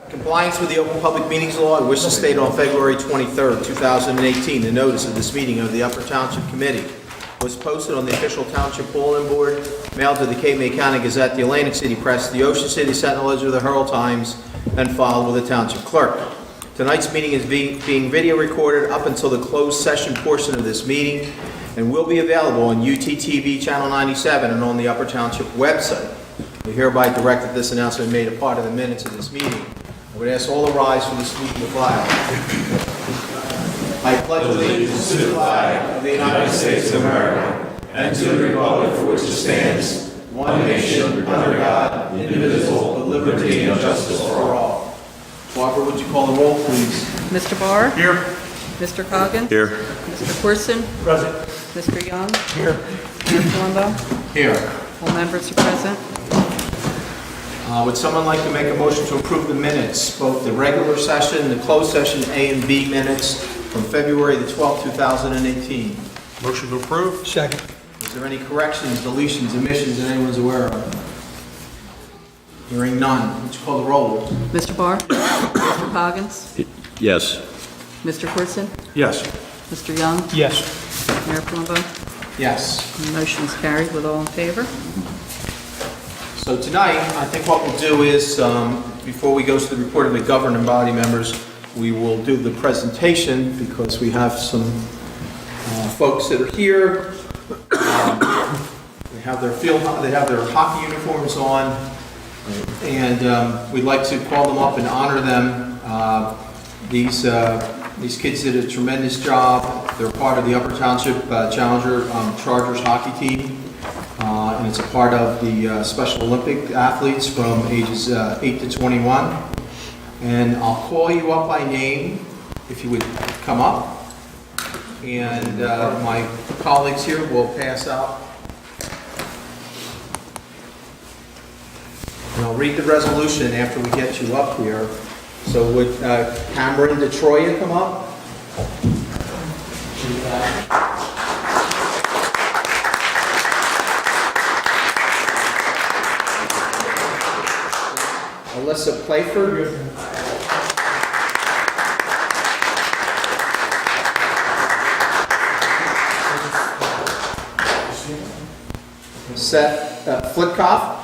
Compliance with the Open Public Meetings Law, I wish to state on February 23rd, 2018, the notice of this meeting of the Upper Township Committee was posted on the official Township bulletin board, mailed to the Cape May County Gazette, the Atlantic City Press, the Ocean City Sentinel Ledger, the Herald Times, and filed with the Township Clerk. Tonight's meeting is being video recorded up until the closed session portion of this meeting and will be available on UTTV Channel 97 and on the Upper Township website. We hereby direct that this announcement be made a part of the minutes of this meeting. I would ask all to rise for the salute of the flag. I pledge allegiance to the flag of the United States of America and to the republic for which it stands, one nation, under God, indivisible, with liberty and justice for all. Barbara, would you call the roll, please? Mr. Barr? Here. Mr. Coggins? Here. Mr. Corson? Present. Mr. Young? Here. Mayor Palumbo? Here. All members are present. Would someone like to make a motion to approve the minutes, both the regular session, the closed session A and B minutes from February the 12th, 2018? Motion to approve. Second. Is there any corrections, deletions, omissions that anyone's aware of? Hearing none. Would you call the roll? Mr. Barr? Mr. Coggins? Yes. Mr. Corson? Yes. Mr. Young? Yes. Mayor Palumbo? Yes. The motion is carried with all in favor. So tonight, I think what we'll do is, before we go to the report of the governing body members, we will do the presentation because we have some folks that are here. They have their hockey uniforms on, and we'd like to call them up and honor them. These kids did a tremendous job. They're part of the Upper Township Challenger Chargers hockey team. And it's a part of the Special Olympic athletes from ages 8 to 21. And I'll call you up by name if you would come up. And my colleagues here will pass out. And I'll read the resolution after we get you up here. So would Cameron DeTroya come up? Alyssa Playford. Seth Flitkoff.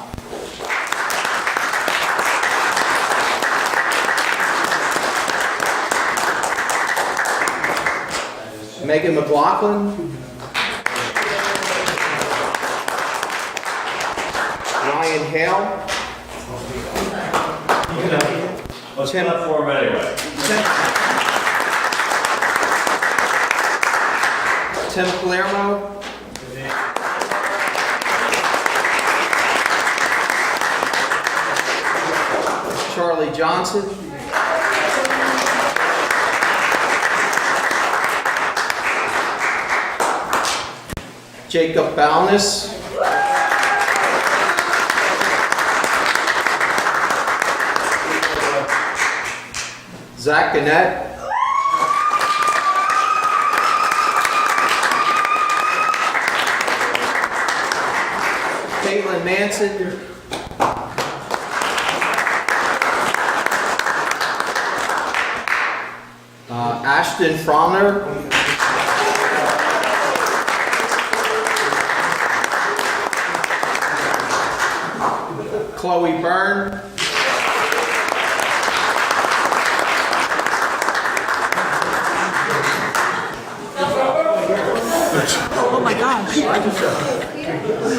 Megan McLaughlin. Ryan Hale. Let's Tim for him anyway. Tim Palermo. Charlie Johnson. Jacob Balness. Zach Gannett. Caitlin Manson. Ashton Fromner. Chloe Byrne. Oh my gosh.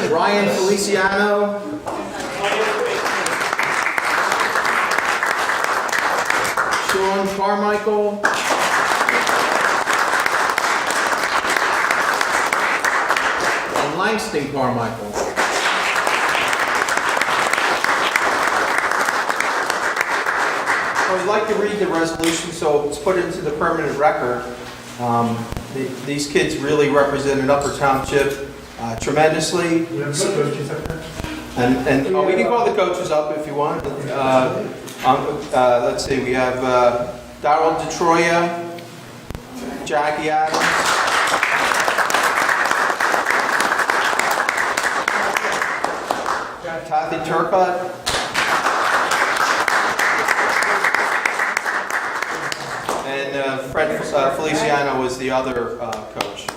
Ryan Feliciano. Sean Carmichael. And Langston Carmichael. I would like to read the resolution, so it's put into the permanent record. These kids really represented Upper Township tremendously. And we can call the coaches up if you want. Let's see, we have Darryl DeTroya, Jackie Adams, Kathy Turcott, Fred Feliciano is the other coach.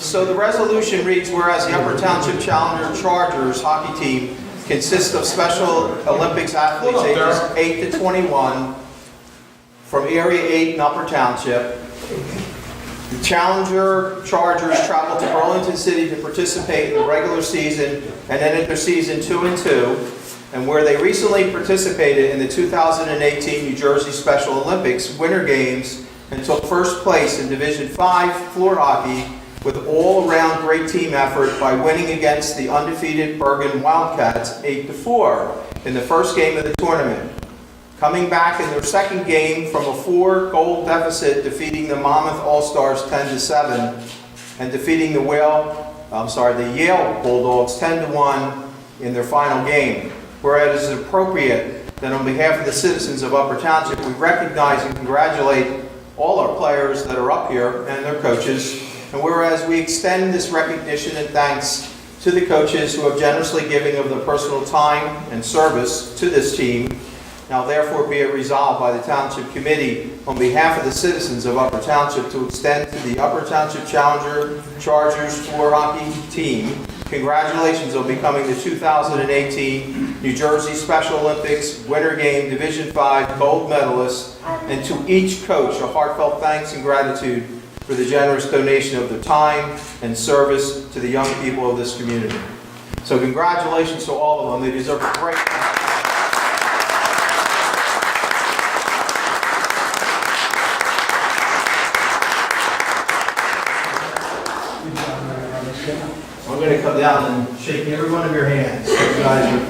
So the resolution reads, whereas the Upper Township Challenger Chargers hockey team consists of Special Olympics athletes ages 8 to 21 from Area 8 in Upper Township. The Challenger Chargers travel to Burlington City to participate in the regular season and then enter season 2 and 2. And where they recently participated in the 2018 New Jersey Special Olympics Winter Games and took first place in Division 5 floor hockey with all-around great team effort by winning against the undefeated Bergen Wildcats 8-4 in the first game of the tournament. Coming back in their second game from a 4-goal deficit, defeating the Monmouth All-Stars 10-7 and defeating the Yale Bulldogs 10-1 in their final game. Whereas it is appropriate that on behalf of the citizens of Upper Township, we recognize and congratulate all our players that are up here and their coaches. And whereas we extend this recognition and thanks to the coaches who have generously given of their personal time and service to this team, now therefore be it resolved by the Township Committee on behalf of the citizens of Upper Township to extend to the Upper Township Challenger Chargers floor hockey team congratulations on becoming the 2018 New Jersey Special Olympics Winter Game Division 5 gold medalists, and to each coach a heartfelt thanks and gratitude for the generous donation of their time and service to the young people of this community. So congratulations to all of them. They deserve a great I'm going to come down and shake every one of your hands. You guys are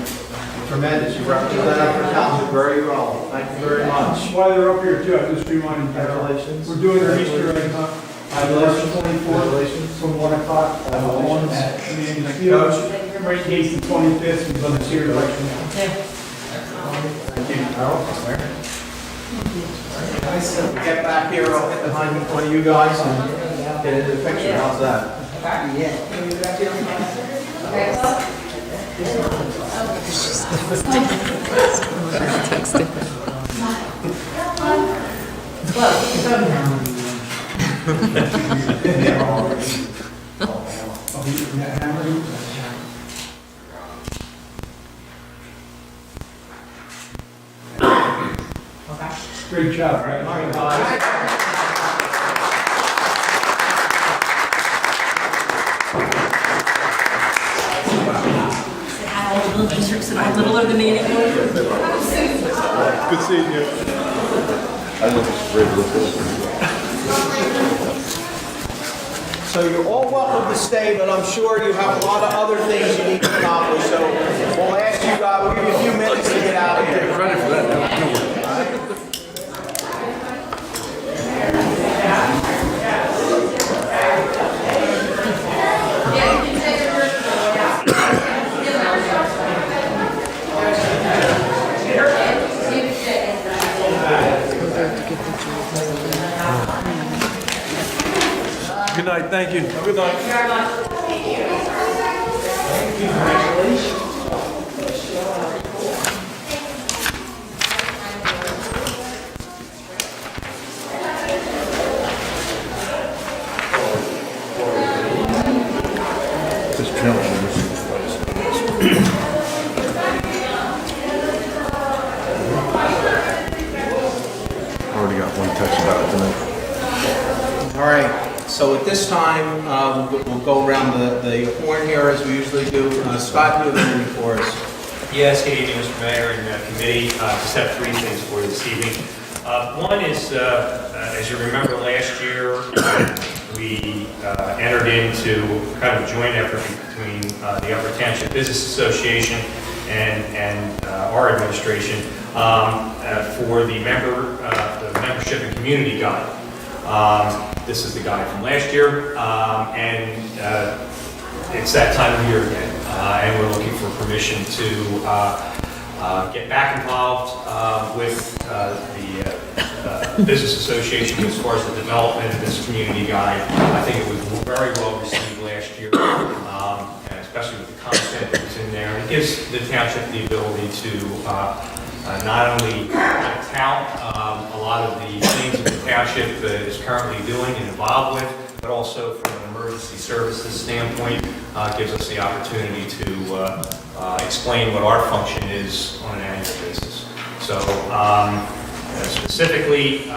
tremendous. You represent Upper Township very well. Thank you very much. While they're up here too, I just remind you. Congratulations. We're doing our Easter egg hunt. Congratulations. 24th from 1 o'clock. One at Community Field. Right gates the 25th. We've done the cheer election now. Thank you. Get back here. I'll get behind one of you guys and get into the picture. How's that? Great job, right? All right, guys. Little of the meeting. Good seeing you. So you're all welcome to stay, but I'm sure you have a lot of other things you need to accomplish. So we'll ask you, we'll give you a few minutes to get out of here. Credit for that. Good night, thank you. Good night. This challenge already got one text about it tonight. All right. So at this time, we'll go around the horn here as we usually do. Scott, you have anything for us? Yes, good evening, Mr. Mayor and committee. Just have three things for you this evening. One is, as you remember last year, we entered into kind of a joint effort between the Upper Township Business Association and our administration for the membership and community guide. This is the guide from last year, and it's that time of year again, and we're looking for permission to get back involved with the Business Association as far as the development of this community guide. I think it was very well received last year, and especially with the content that was in there. It gives the township the ability to not only tout a lot of the things that the township is currently doing and involved with, but also from an emergency services standpoint, gives us the opportunity to explain what our function is on an annual basis. So specifically,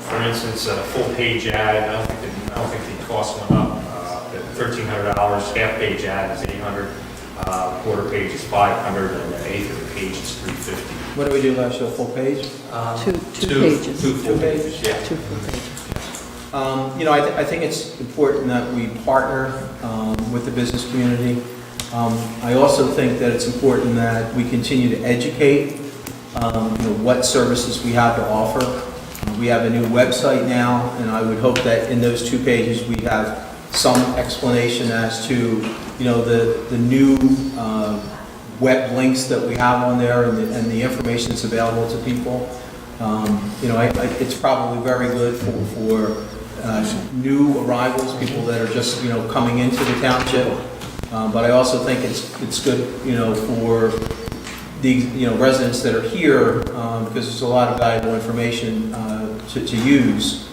for instance, a full-page ad, I don't think the cost went up. $1,300, half-page ad is $800, quarter-page is $500, and an eighth of a page is $350. What do we do last year, full page? Two pages. Two full pages, yeah. Two full pages. I think it's important that we partner with the business community. I also think that it's important that we continue to educate what services we have to offer. We have a new website now, and I would hope that in those 2 pages we have some explanation as to the new web links that we have on there and the information that's available to people. It's probably very good for new arrivals, people that are just coming into the township. But I also think it's good for the residents that are here because there's a lot of valuable information to use.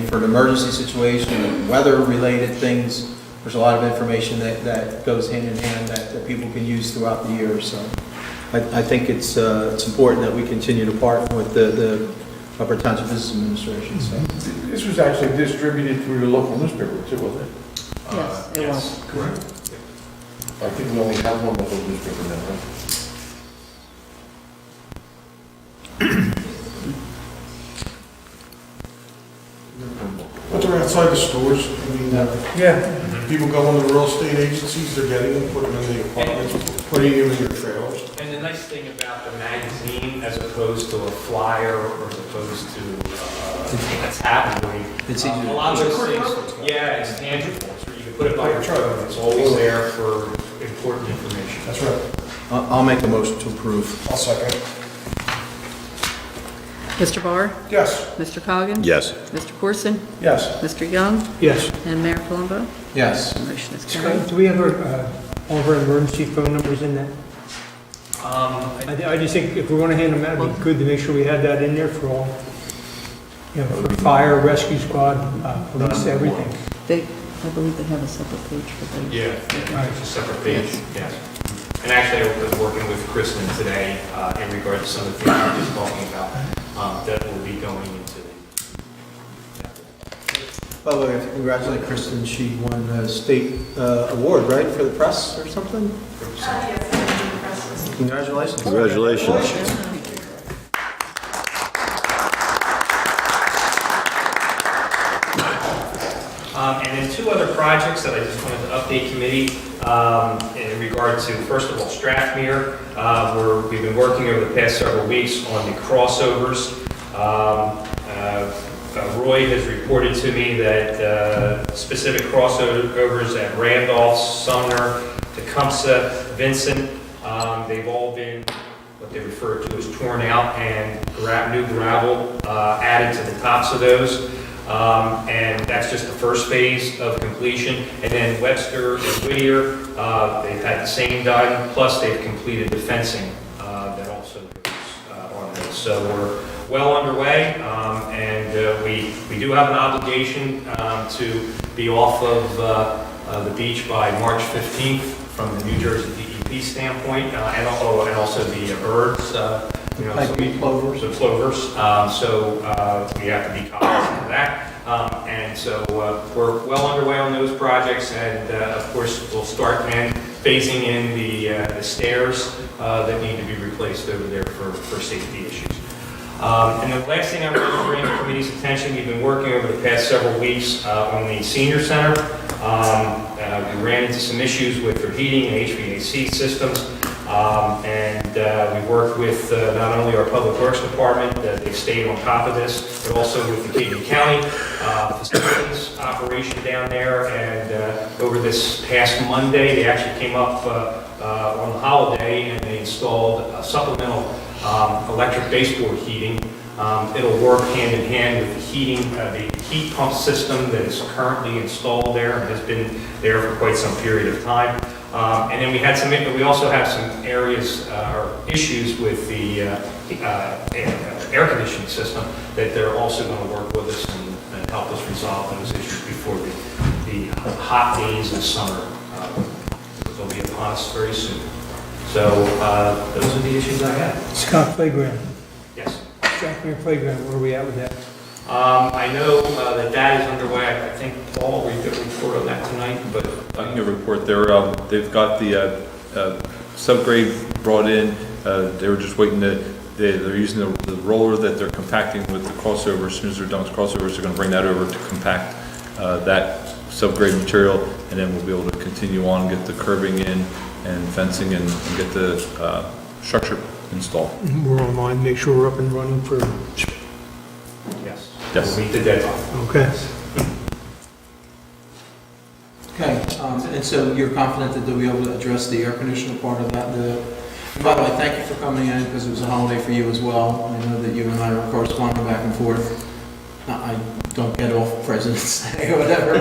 For an emergency situation, weather-related things, there's a lot of information that goes hand in hand that people can use throughout the year. So I think it's important that we continue to partner with the Upper Township Business Administration. So. This was actually distributed through your local newspaper too, wasn't it? Yes, it was. Correct. I think we only have one local newspaper now, right? But they're outside the stores. People go into real estate agencies, they're getting them, putting them in the apartments, putting them in their trailers. And the nice thing about the magazine, as opposed to a flyer or as opposed to a tabloid, It's easy. a lot of those things, yeah, it's tangible. So you can put it by your phone. It's always there for important information. That's right. I'll make a motion to approve. I'll second. Mr. Barr? Yes. Mr. Coggin? Yes. Mr. Corson? Yes. Mr. Young? Yes. And Mayor Palumbo? Yes. Motion is carried. Do we have all of our emergency phone numbers in that? I just think if we're going to hand them out, it'd be good to make sure we have that in there for all, for fire, rescue squad, police, everything. I believe they have a separate page for those. Yeah, it's a separate page, yes. And actually, I was working with Kristen today in regard to some of the things we were just talking about that will be going into the... By the way, I have to congratulate Kristen. She won a state award, right, for the press or something? Congratulations. Congratulations. And then 2 other projects that I just wanted to update committee in regard to, first of all, Strathmere. We've been working over the past several weeks on the crossovers. Roy has reported to me that specific crossovers at Randolph, Sumner, Tecumseh, Vincent, they've all been what they refer to as torn out and new gravel added to the tops of those. And that's just the first phase of completion. And then Webster and Whittier, they've had the same done, plus they've completed the fencing that also goes on those. So we're well underway, and we do have an obligation to be off of the beach by March 15th from the New Jersey DEP standpoint, and also the birds. Plovers. So plovers. So we have to be cognizant of that. And so we're well underway on those projects, and of course we'll start then phasing in the stairs that need to be replaced over there for safety issues. And the last thing I'm going to bring the committee's attention, we've been working over the past several weeks on the senior center. We ran into some issues with their heating and HVAC systems. And we worked with not only our Public Works Department, they stayed on top of this, but also with the King County facilities operation down there. And over this past Monday, they actually came up on the holiday and they installed supplemental electric baseboard heating. It'll work hand in hand with the heating, the heat pump system that is currently installed there and has been there for quite some period of time. And then we also have some areas or issues with the air conditioning system that they're also going to work with us and help us resolve those issues before the hot days of summer. They'll be upon us very soon. So those are the issues I have. Scott Playground, Yes. Scott Playground, where are we at with that? I know that is underway. I think Paul, we could report on that tonight, but I can give a report. They've got the subgrade brought in. They were just waiting they're using the roller that they're compacting with the crossover. As soon as they're done with crossovers, they're going to bring that over to compact that subgrade material, and then we'll be able to continue on, get the curbing in and fencing and get the structure installed. We're online, make sure we're up and running for, yes. Yes. We'll meet the deadline. okay. Okay, and so you're confident that they'll be able to address the air conditioner part of that? And by the way, thank you for coming in, because it was a holiday for you as well. I know that you and I were corresponding back and forth. I don't get off President's Day or whatever,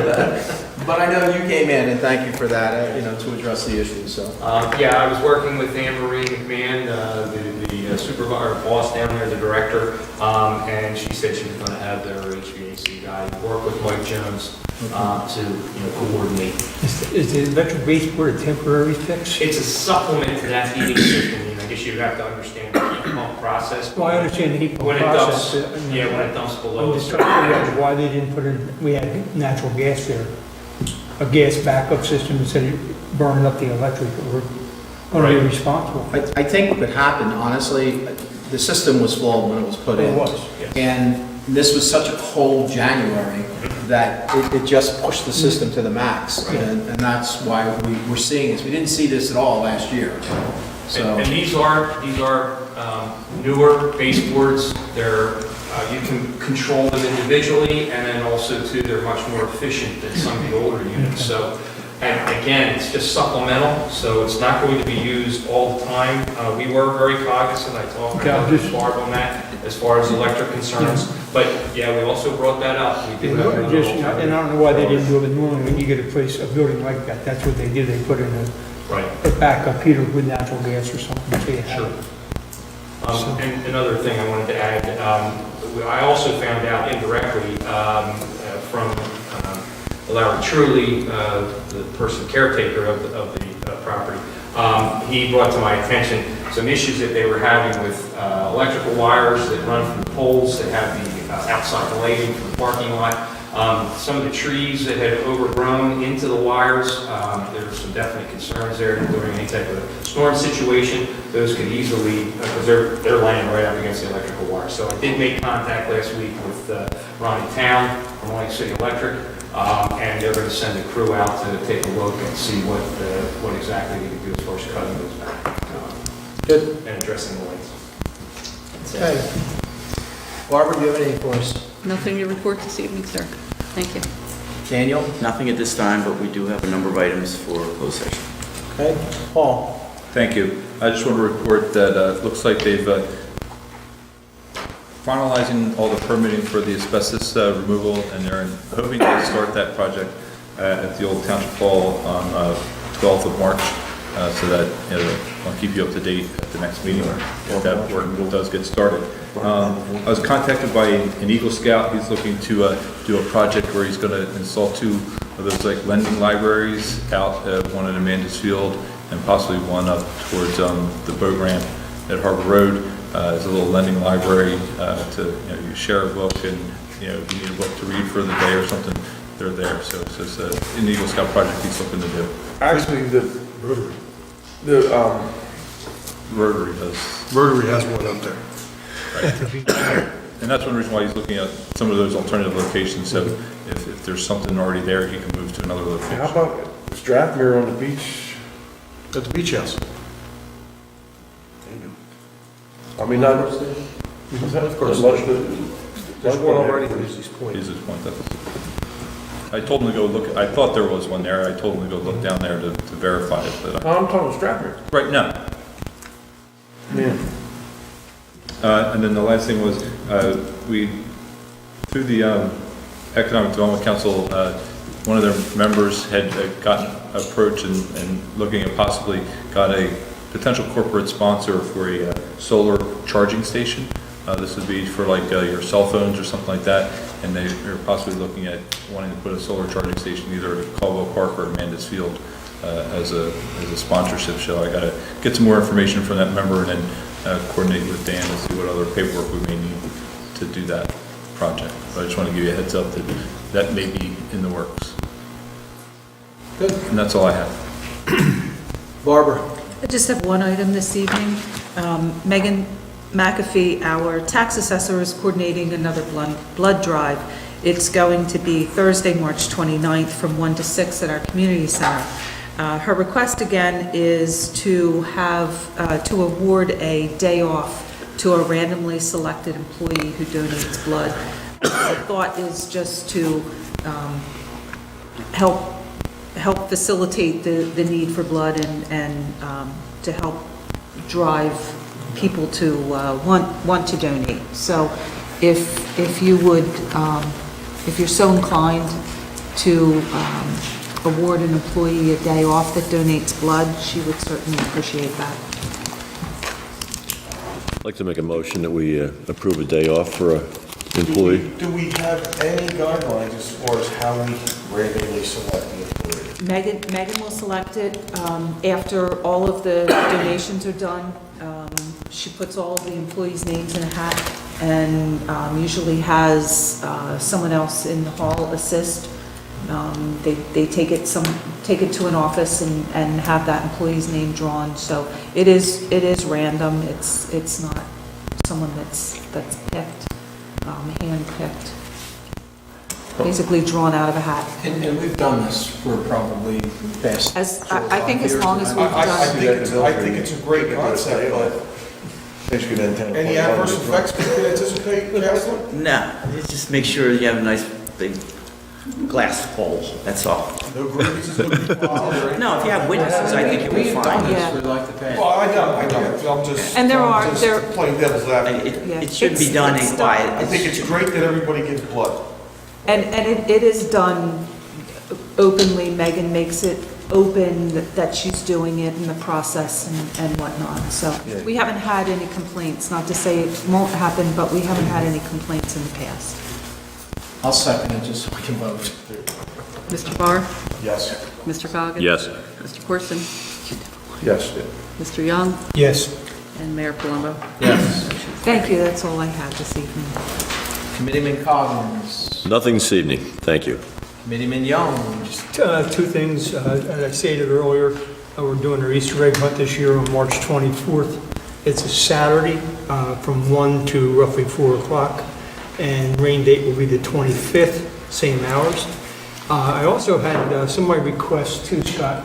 but I know you came in, and thank you for that, to address the issue, so. Yeah, I was working with Anne Marie McMahon, the supervisor, boss down there, the director, and she said she was going to have their HVAC guy work with Mike Jones to coordinate. Is the electric baseboard a temporary fix? It's a supplement to that heating system. I guess you have to understand the heat pump process. Well, I understand the heat pump When it process. dumps, when it dumps below I'm a just certain trying to figure temperature. out why they didn't put in, we had natural gas there, a gas backup system instead of burning up the electric, that we're going to be Right. responsible. I think what happened, honestly, the system was flawed when it was put in. It was. Yes. And this was such a cold January that it just pushed the system to the max. Right. And that's why we're seeing this. We didn't see this at all last year. So, And these are newer baseboards. You can control them individually, and then also too, they're much more efficient than some of the older units. So, and again, it's just supplemental, so it's not going to be used all the time. We were very cognizant, I talked with Barb on that, as far as electric concerns. But yeah, we also brought that up. We did have And another I don't know why they didn't do it, normally when you get a building like that, that's what they did, they put in Right. a backup heater with natural gas or something, so you have Sure. it. And another thing I wanted to add, I also found out indirectly from Larry Truly, the person caretaker of the property. He brought to my attention some issues that they were having with electrical wires that run from the poles that have the outside lighting from the parking lot. Some of the trees that had overgrown into the wires, there were some definite concerns there during any type of storm situation. Those could easily, because they're laying right up against the electrical wire. So I did make contact last week with Ronnie Town from Lake City Electric, and they're going to send a crew out to take a look and see what exactly they can do as far as cutting those back. Good. And addressing the lights. Okay. Barbara, do you have anything for us? Nothing to report this evening, sir. Thank you. Daniel? Nothing at this time, but we do have a number of items for closed session. Okay. Paul? Thank you. I just want to report that it looks like they've finalizing all the permitting for the asbestos removal, and they're hoping to start that project at the old Township Hall on 12th of March, so that I'll keep you up to date at the next meeting if that work does get started. I was contacted by an Eagle Scout. He's looking to do a project where he's going to install 2 of those like lending libraries out, one in Amanda's Field and possibly one up towards the boat ramp at Harbor Road. It's a little lending library to you share a book, and if you need a book to read for the day or something, they're there. So it's an Eagle Scout project he's looking to do. Actually, the Rotary does. Rotary has one up there. And that's one reason why he's looking at some of those alternative locations, so if there's something already there, he can move to another location. How about Strathmere on the beach? At the beach house. I mean, not. Of course. There's one already at Easy's Point. Easy's Point, I told him to go look, I thought there was one there, I told him to go look down there to verify it, but No, I'm talking Strathmere. right now. Yeah. And then the last thing was, we, through the Economic Development Council, one of their members had gotten approached and looking at possibly got a potential corporate sponsor for a solar charging station. This would be for like your cell phones or something like that, and they're possibly looking at wanting to put a solar charging station either at Caldwell Park or Amanda's Field as a sponsorship. So I got to get some more information from that member and then coordinate with Dan to see what other paperwork we may need to do that project. But I just want to give you a heads up that that may be in the works. Good. And that's all I have. Barbara? I just have one item this evening. Megan McAfee, our tax assessor, is coordinating another blood drive. It's going to be Thursday, March 29th from 1 to 6 at our community center. Her request again is to have, to award a day off to a randomly selected employee who donates blood. The thought is just to help facilitate the need for blood and to help drive people to want to donate. So if you would, if you're so inclined to award an employee a day off that donates blood, she would certainly appreciate that. I'd like to make a motion that we approve a day off for an employee. Do we have any guidelines as far as how we randomly select the employee? Megan will select it after all of the donations are done. She puts all of the employees' names in a hat and usually has someone else in the hall assist. They take it to an office and have that employee's name drawn. So it is random. It's not someone that's picked, hand-picked, basically drawn out of a hat. And we've done this for probably the past. I think as long as we've I done. think it's a great concept, but any adverse effects we can anticipate, Councilor? No, just make sure you have a nice big glass bowl, that's all. No grievances to be filed, right? No, if you have witnesses, I think you'll be We've done fine. this Yeah. for like the past. Well, I know, I'm just. And there I'm are- just there- playing devil's advocate. It should be done in quiet. I think it's great that everybody gives blood. And it is done openly. Megan makes it open that she's doing it in the process and whatnot. So we haven't had any complaints, not to say it won't happen, but we haven't had any complaints in the past. I'll second it just so we can vote. Mr. Barr? Yes. Mr. Goggins? Yes. Mr. Corson? Yes. Mr. Young? Yes. And Mayor Palumbo? Yes. Thank you, that's all I have this evening. Committeeman Collins. Nothing this evening, thank you. Committeeman Young. Two things. As I stated earlier, we're doing our Easter egg hunt this year on March 24th. It's a Saturday from 1 to roughly 4 o'clock, and rain date will be the 25th, same hours. I also had somebody request too, Scott,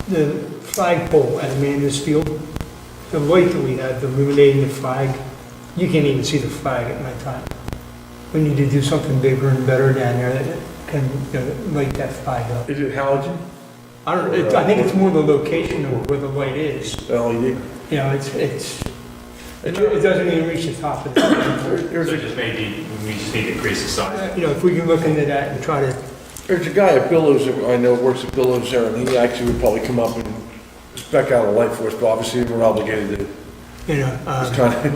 the flagpole at Amanda's Field. The light that we had, illuminating the flag, you can't even see the flag at nighttime. We need to do something bigger and better down there that can, light that flag up. Is it halogen? I I think it's more the location of where the light is. LED? It doesn't even reach the top of the, So just maybe, we just need to increase the size. if we can look into that and try to, There's a guy at Billows, that I know works at Billows there, and he actually would probably come up and spec out a light for us, but obviously we're obligated to, just trying to.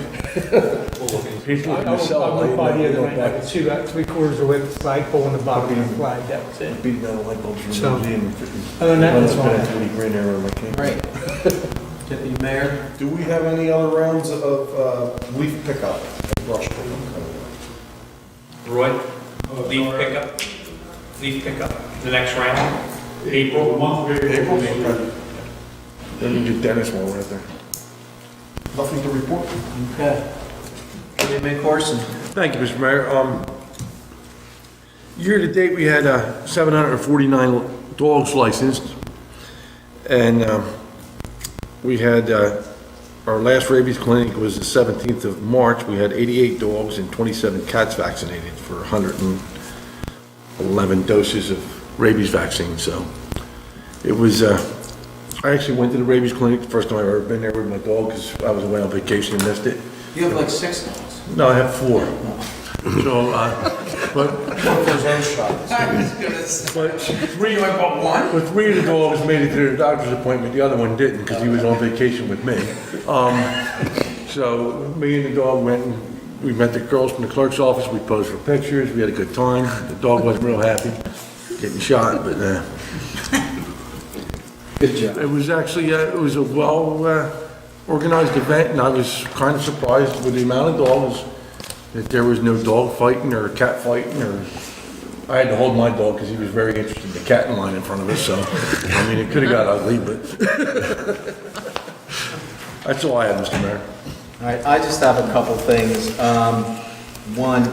He's I looking to was sell a light. by the other you know, night, I could see about 3/4 of the way the flagpole on the bottom of the flag, that was it. Beating down the light bulbs from So, the museum. other than that, that's all I have. 20 grand there on my camera. Great. Deputy Mayor. Do we have any other rounds of leaf pickup, brush pickup? Roy, leaf pickup, the next round, April. April? Okay. Then you do Dennis while we're out there. Nothing to report? Okay. Committeeman Corson. Thank you, Mr. Mayor. Year to date, we had 749 dogs licensed, and we had, our last rabies clinic was the 17th of March. We had 88 dogs and 27 cats vaccinated for 111 doses of rabies vaccine, so it was, I actually went to the rabies clinic, the first time I've ever been there with my dog, because I was away on vacation and missed it. You have like 6 dogs. No, I have 4. So, But For his own shot. But three of the dogs made it to their doctor's appointment, the other one didn't, because he was on vacation with me. So me and the dog went, and we met the girls from the clerk's office, we posed for pictures, we had a good time. The dog wasn't real happy getting shot, but Good job. it was actually, it was a well-organized event, and I was kind of surprised with the amount of dogs, that there was no dog fighting or cat fighting, or I had to hold my dog because he was very interested in the cat in line in front of us, so, I mean, it could have got ugly, but that's all I had, Mr. Mayor. All right, I just have a couple things. One,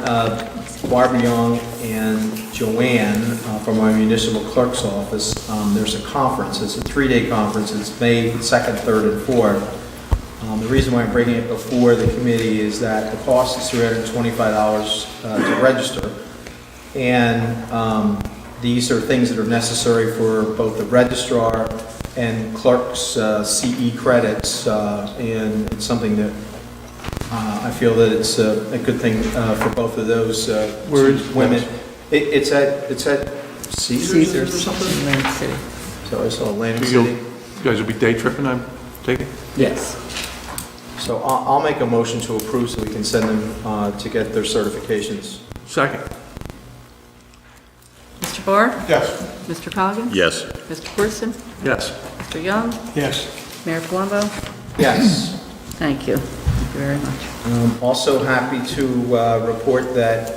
Barbara Young and Joanne from our municipal clerk's office, there's a conference. It's a 3-day conference. It's May 2nd, 3rd, and 4th. The reason why I'm bringing it before the committee is that the cost is $325 to register. And these are things that are necessary for both the registrar and clerk's CE credits. And it's something that I feel that it's a good thing for both of those women. It's at Caesars or something? Atlantic City. So I saw Atlantic You City. guys will be day tripping, I take it? Yes. So I'll make a motion to approve so we can send them to get their certifications. Second. Mr. Barr? Yes. Mr. Coggins? Yes. Mr. Corson? Yes. Mr. Young? Yes. Mayor Palumbo? Yes. Thank you. Thank you very much. Also happy to report that,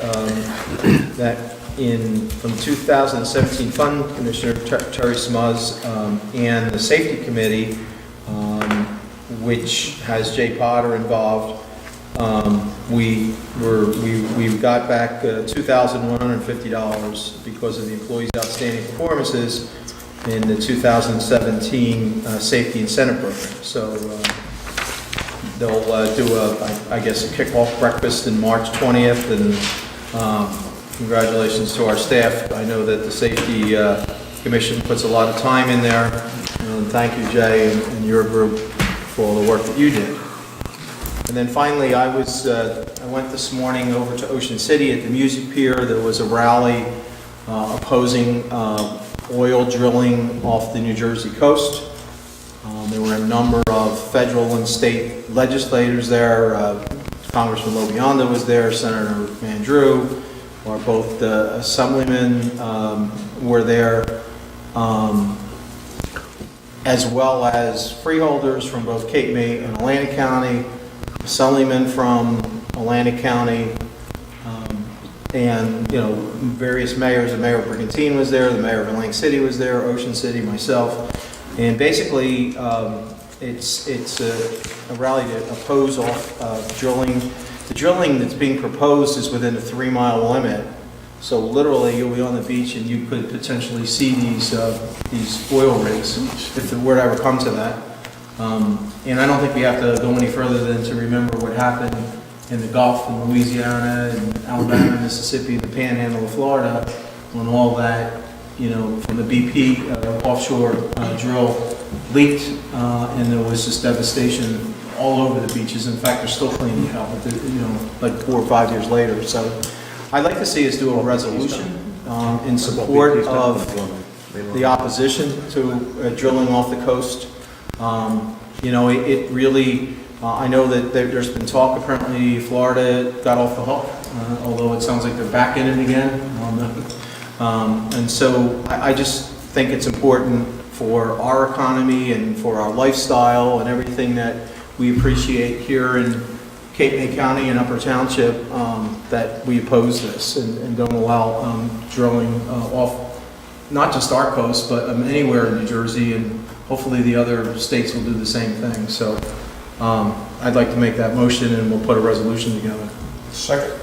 from 2017 Fund Commissioner Terry Smuz and the Safety Committee, which has Jay Potter involved, we got back $2,150 because of the employees' outstanding performances in the 2017 Safety Incentive Program. So they'll do I guess, a kickoff breakfast in March 20th, and congratulations to our staff. I know that the Safety Commission puts a lot of time in there, and thank you, Jay, and your group for all the work that you did. And then finally, I went this morning over to Ocean City at the Music Pier. There was a rally opposing oil drilling off the New Jersey coast. There were a number of federal and state legislators there. Congressman Lobiondo was there, Senator Van Drew, or both the assemblymen were there, as well as freeholders from both Cape May and Atlantic County, assemblymen from Atlantic County, and various mayors. The mayor of Brigantine was there, the mayor of Atlantic City was there, Ocean City, myself. And basically, it's a rally to oppose off drilling. The drilling that's being proposed is within a 3-mile limit. So literally, you'll be on the beach and you could potentially see these oil rigs if it were to ever come to that. And I don't think we have to go any further than to remember what happened in the Gulf, in Louisiana, and Alabama, Mississippi, the Panhandle of Florida, when all that, from the BP offshore drill leaked, and there was just devastation all over the beaches. In fact, they're still cleaning it up, like 4 or 5 years later. So I'd like to see us do a resolution in support of the opposition to drilling off the coast. It really, I know that there's been talk, apparently Florida got off the hook, although it sounds like they're back in it again. And so I just think it's important for our economy and for our lifestyle and everything that we appreciate here in Cape May County and Upper Township, that we oppose this and don't allow drilling off not just our coast, but anywhere in New Jersey, and hopefully the other states will do the same thing. So I'd like to make that motion, and we'll put a resolution together. Second.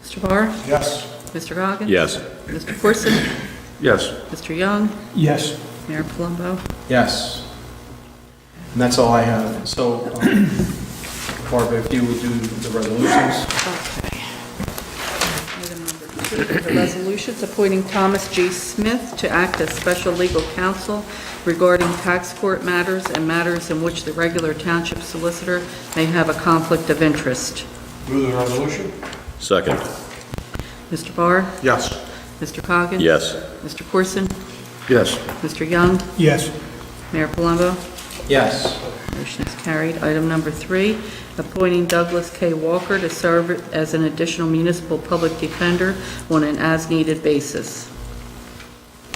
Mr. Barr? Yes. Mr. Goggins? Yes. Mr. Corson? Yes. Mr. Young? Yes. Mayor Palumbo? Yes. And that's all I have. So, Barbara, if you would do the resolutions. Okay. Item number 2, the resolutions appointing Thomas J. Smith to act as special legal counsel regarding tax court matters and matters in which the regular township solicitor may have a conflict of interest. Move the resolution? Second. Mr. Barr? Yes. Mr. Coggins? Yes. Mr. Corson? Yes. Mr. Young? Yes. Mayor Palumbo? Yes. Motion is carried. Item number 3, appointing Douglas K. Walker to serve as an additional municipal public defender on an as-needed basis.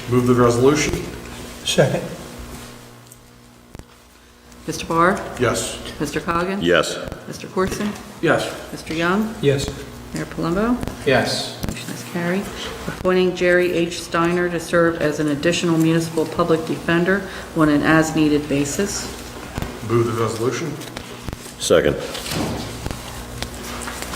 Move the resolution? Second. Mr. Barr? Yes. Mr. Coggins? Yes. Mr. Corson? Yes. Mr. Young? Yes. Mayor Palumbo? Yes. Motion is carried. Appointing Jerry H. Steiner to serve as an additional municipal public defender on an as-needed basis. Move the resolution? Second.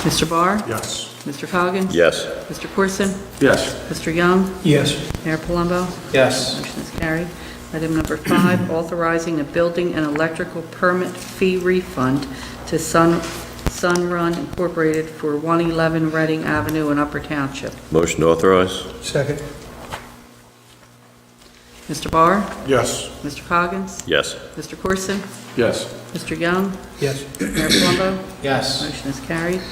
Mr. Barr? Yes. Mr. Coggins? Yes. Mr. Corson? Yes. Mr. Young? Yes. Mayor Palumbo? Yes. Motion is carried. Item number 5, authorizing a building and electrical permit fee refund to Sunrun Incorporated for 111 Reading Avenue in Upper Township. Motion to authorize? Second. Mr. Barr? Yes. Mr. Coggins? Yes. Mr. Corson? Yes. Mr. Young? Yes. Mayor Palumbo? Yes. Motion is carried.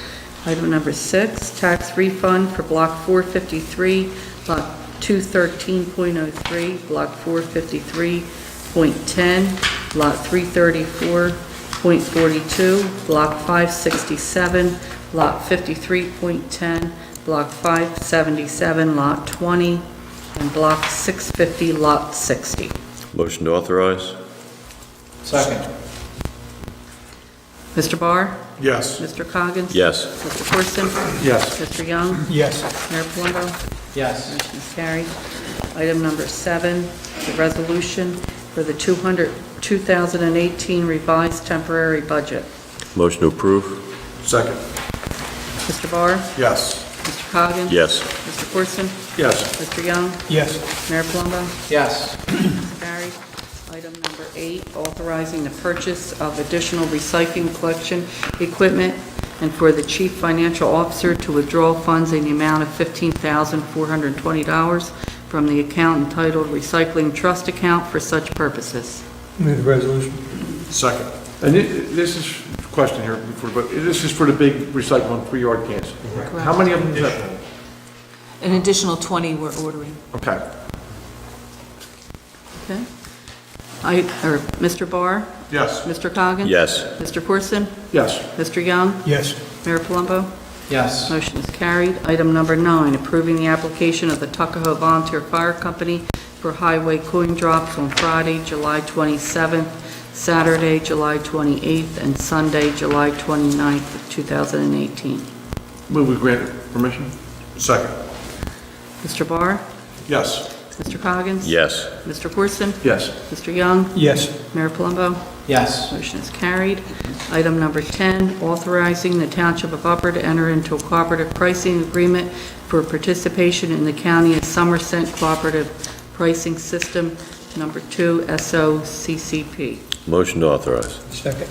Item number 6, tax refund for Block 453, Lot 213.03, Block 453.10, Lot 334.42, Block 567, Lot 53.10, Block 577, Lot 20, and Block 650, Lot 60. Motion to authorize? Second. Mr. Barr? Yes. Mr. Coggins? Yes. Mr. Corson? Yes. Mr. Young? Yes. Mayor Palumbo? Yes. Motion is carried. Item number 7, the resolution for the 2018 revised temporary budget. Motion to approve? Second? Mr. Barr? Yes. Mr. Coggins? Yes. Mr. Corson? Yes. Mr. Young? Yes. Mayor Palumbo? Yes. Carried. Item number 8, authorizing the purchase of additional recycling collection equipment and for the chief financial officer to withdraw funds in the amount of $15,420 from the account entitled Recycling Trust Account for such purposes. Move the resolution. Second? And this is, question here, but this is for the big recycling 3-yard cans. How many of them is that? An additional 20 we're ordering. Okay. Okay. Mr. Barr? Yes. Mr. Coggins? Yes. Mr. Corson? Yes. Mr. Young? Yes. Mayor Palumbo? Yes. Motion is carried. Item number 9, approving the application of the Tuckahoe Volunteer Fire Company for highway coin drops on Friday, July 27th, Saturday, July 28th, and Sunday, July 29th of 2018. Move we grant permission? Second? Mr. Barr? Yes. Mr. Coggins? Yes. Mr. Corson? Yes. Mr. Young? Yes. Mayor Palumbo? Yes. Motion is carried. Item number 10, authorizing the Township of Upper to enter into a cooperative pricing agreement for participation in the County of Somerset Cooperative Pricing System, number 2, SOCCP. Motion to authorize? Second.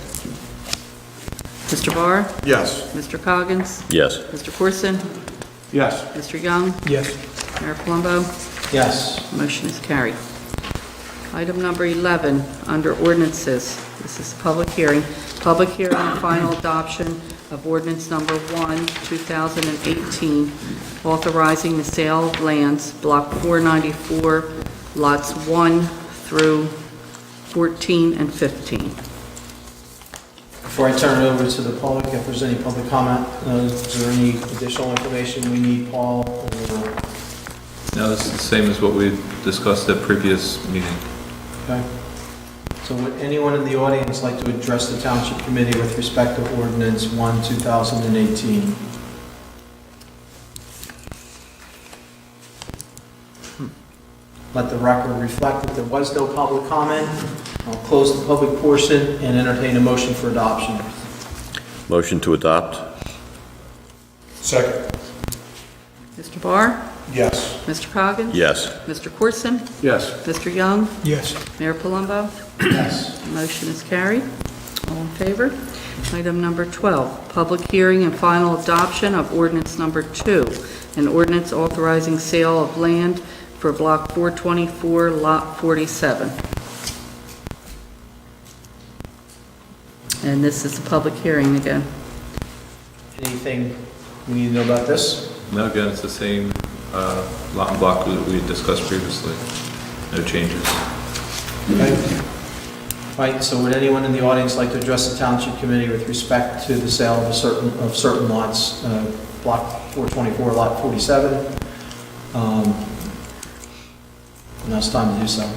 Mr. Barr? Yes. Mr. Coggins? Yes. Mr. Corson? Yes. Mr. Young? Yes. Mayor Palumbo? Yes. Motion is carried. Item number 11, under ordinances. This is a public hearing. Public hearing and final adoption of ordinance number 1, 2018, authorizing the sale of lands, Block 494, lots 1 through 14 and 15. Before I turn it over to the public, if there's any public comment, is there any additional information we need, Paul? Or- No, this is the same as what we discussed at previous meeting. Okay. So would anyone in the audience like to address the Township Committee with respect to Ordinance 1, 2018? Let the record reflect that there was no public comment. I'll close the public portion and entertain a motion for adoption. Motion to adopt? Second? Mr. Barr? Yes. Mr. Coggins? Yes. Mr. Corson? Yes. Mr. Young? Yes. Mayor Palumbo? Yes. Motion is carried. All in favor? Item number 12, public hearing and final adoption of ordinance number 2, an ordinance authorizing sale of land for Block 424, Lot 47. And this is a public hearing again. Anything we need to know about this? No, again, it's the same lot and block that we had discussed previously. No changes. Okay. Right, so would anyone in the audience like to address the Township Committee with respect to the sale of certain lots, Block 424, Lot 47? Now it's time to do so.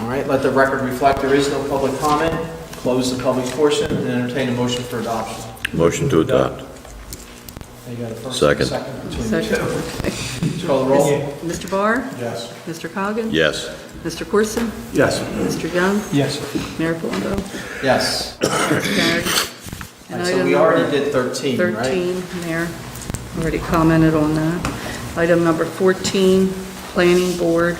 All right, let the record reflect there is no public comment. Close the public portion and entertain a motion for adoption. Motion to adopt. You got a first and a Second. between the Second. two. Please call the roll. Mr. Barr? Yes. Mr. Coggin? Yes. Mr. Corson? Yes. Mr. Young? Yes. Mayor Palumbo? Yes. Carried. And So item we already number did 13, right? 13, Mayor, already commented on that. Item number 14, Planning Board,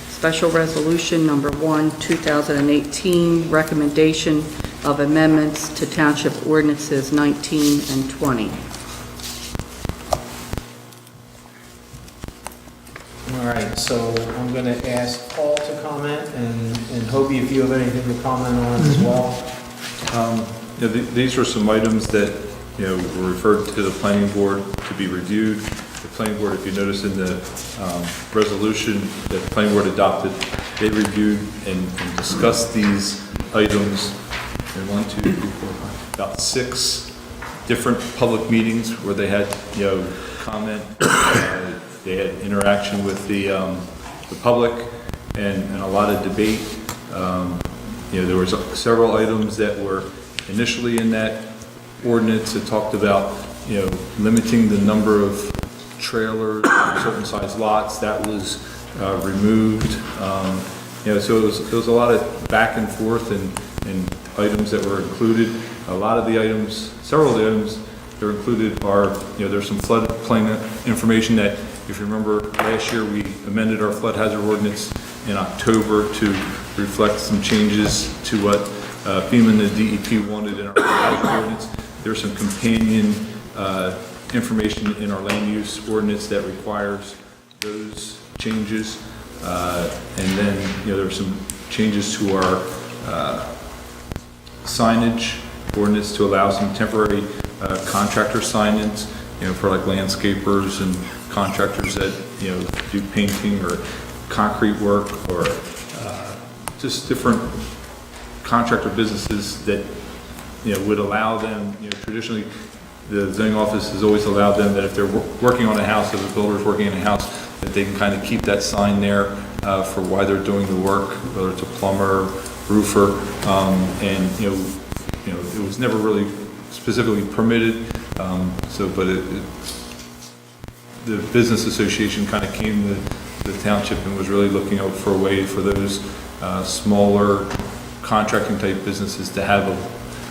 Special Resolution Number 1, 2018, recommendation of amendments to Township Ordinances 19 and 20. All right, so I'm going to ask Paul to comment, and Hobie, if you have anything to comment on as well. These were some items that, were referred to the planning board to be reviewed. The planning board, if you notice in the resolution that the planning board adopted, they reviewed and discussed these items in about 6 different public meetings where they had, comment, they had interaction with the public and a lot of debate. There was several items that were initially in that ordinance that talked about, limiting the number of trailers on certain size lots. That was removed. So it was a lot of back and forth and items that were included. A lot of the items, several of the items that are included are, there's some floodplain information that, if you remember, last year we amended our flood hazard ordinance in October to reflect some changes to what FEMA and the DEP wanted in our flood hazard ordinance. There's some companion information in our land use ordinance that requires those changes. And then, there are some changes to our signage ordinance to allow some temporary contractor signage, for like landscapers and contractors that, do painting or concrete work or just different contractor businesses that, would allow them, traditionally, the zoning office has always allowed them that if they're working on a house, if a builder's working in a house, that they can kind of keep that sign there for why they're doing the work, whether it's a plumber, roofer, and, it was never really specifically permitted, but the business association kind of came to the township and was really looking out for a way for those smaller contracting type businesses to have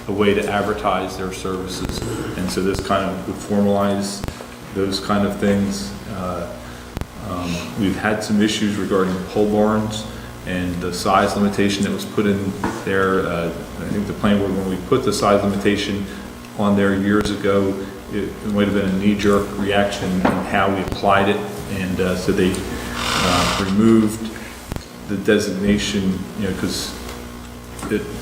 a way to advertise their services. And so this kind of would formalize those kind of things. We've had some issues regarding pole barns and the size limitation that was put in there. I think the planning board, when we put the size limitation on there years ago, it might have been a knee-jerk reaction in how we applied it. And so they removed the designation, because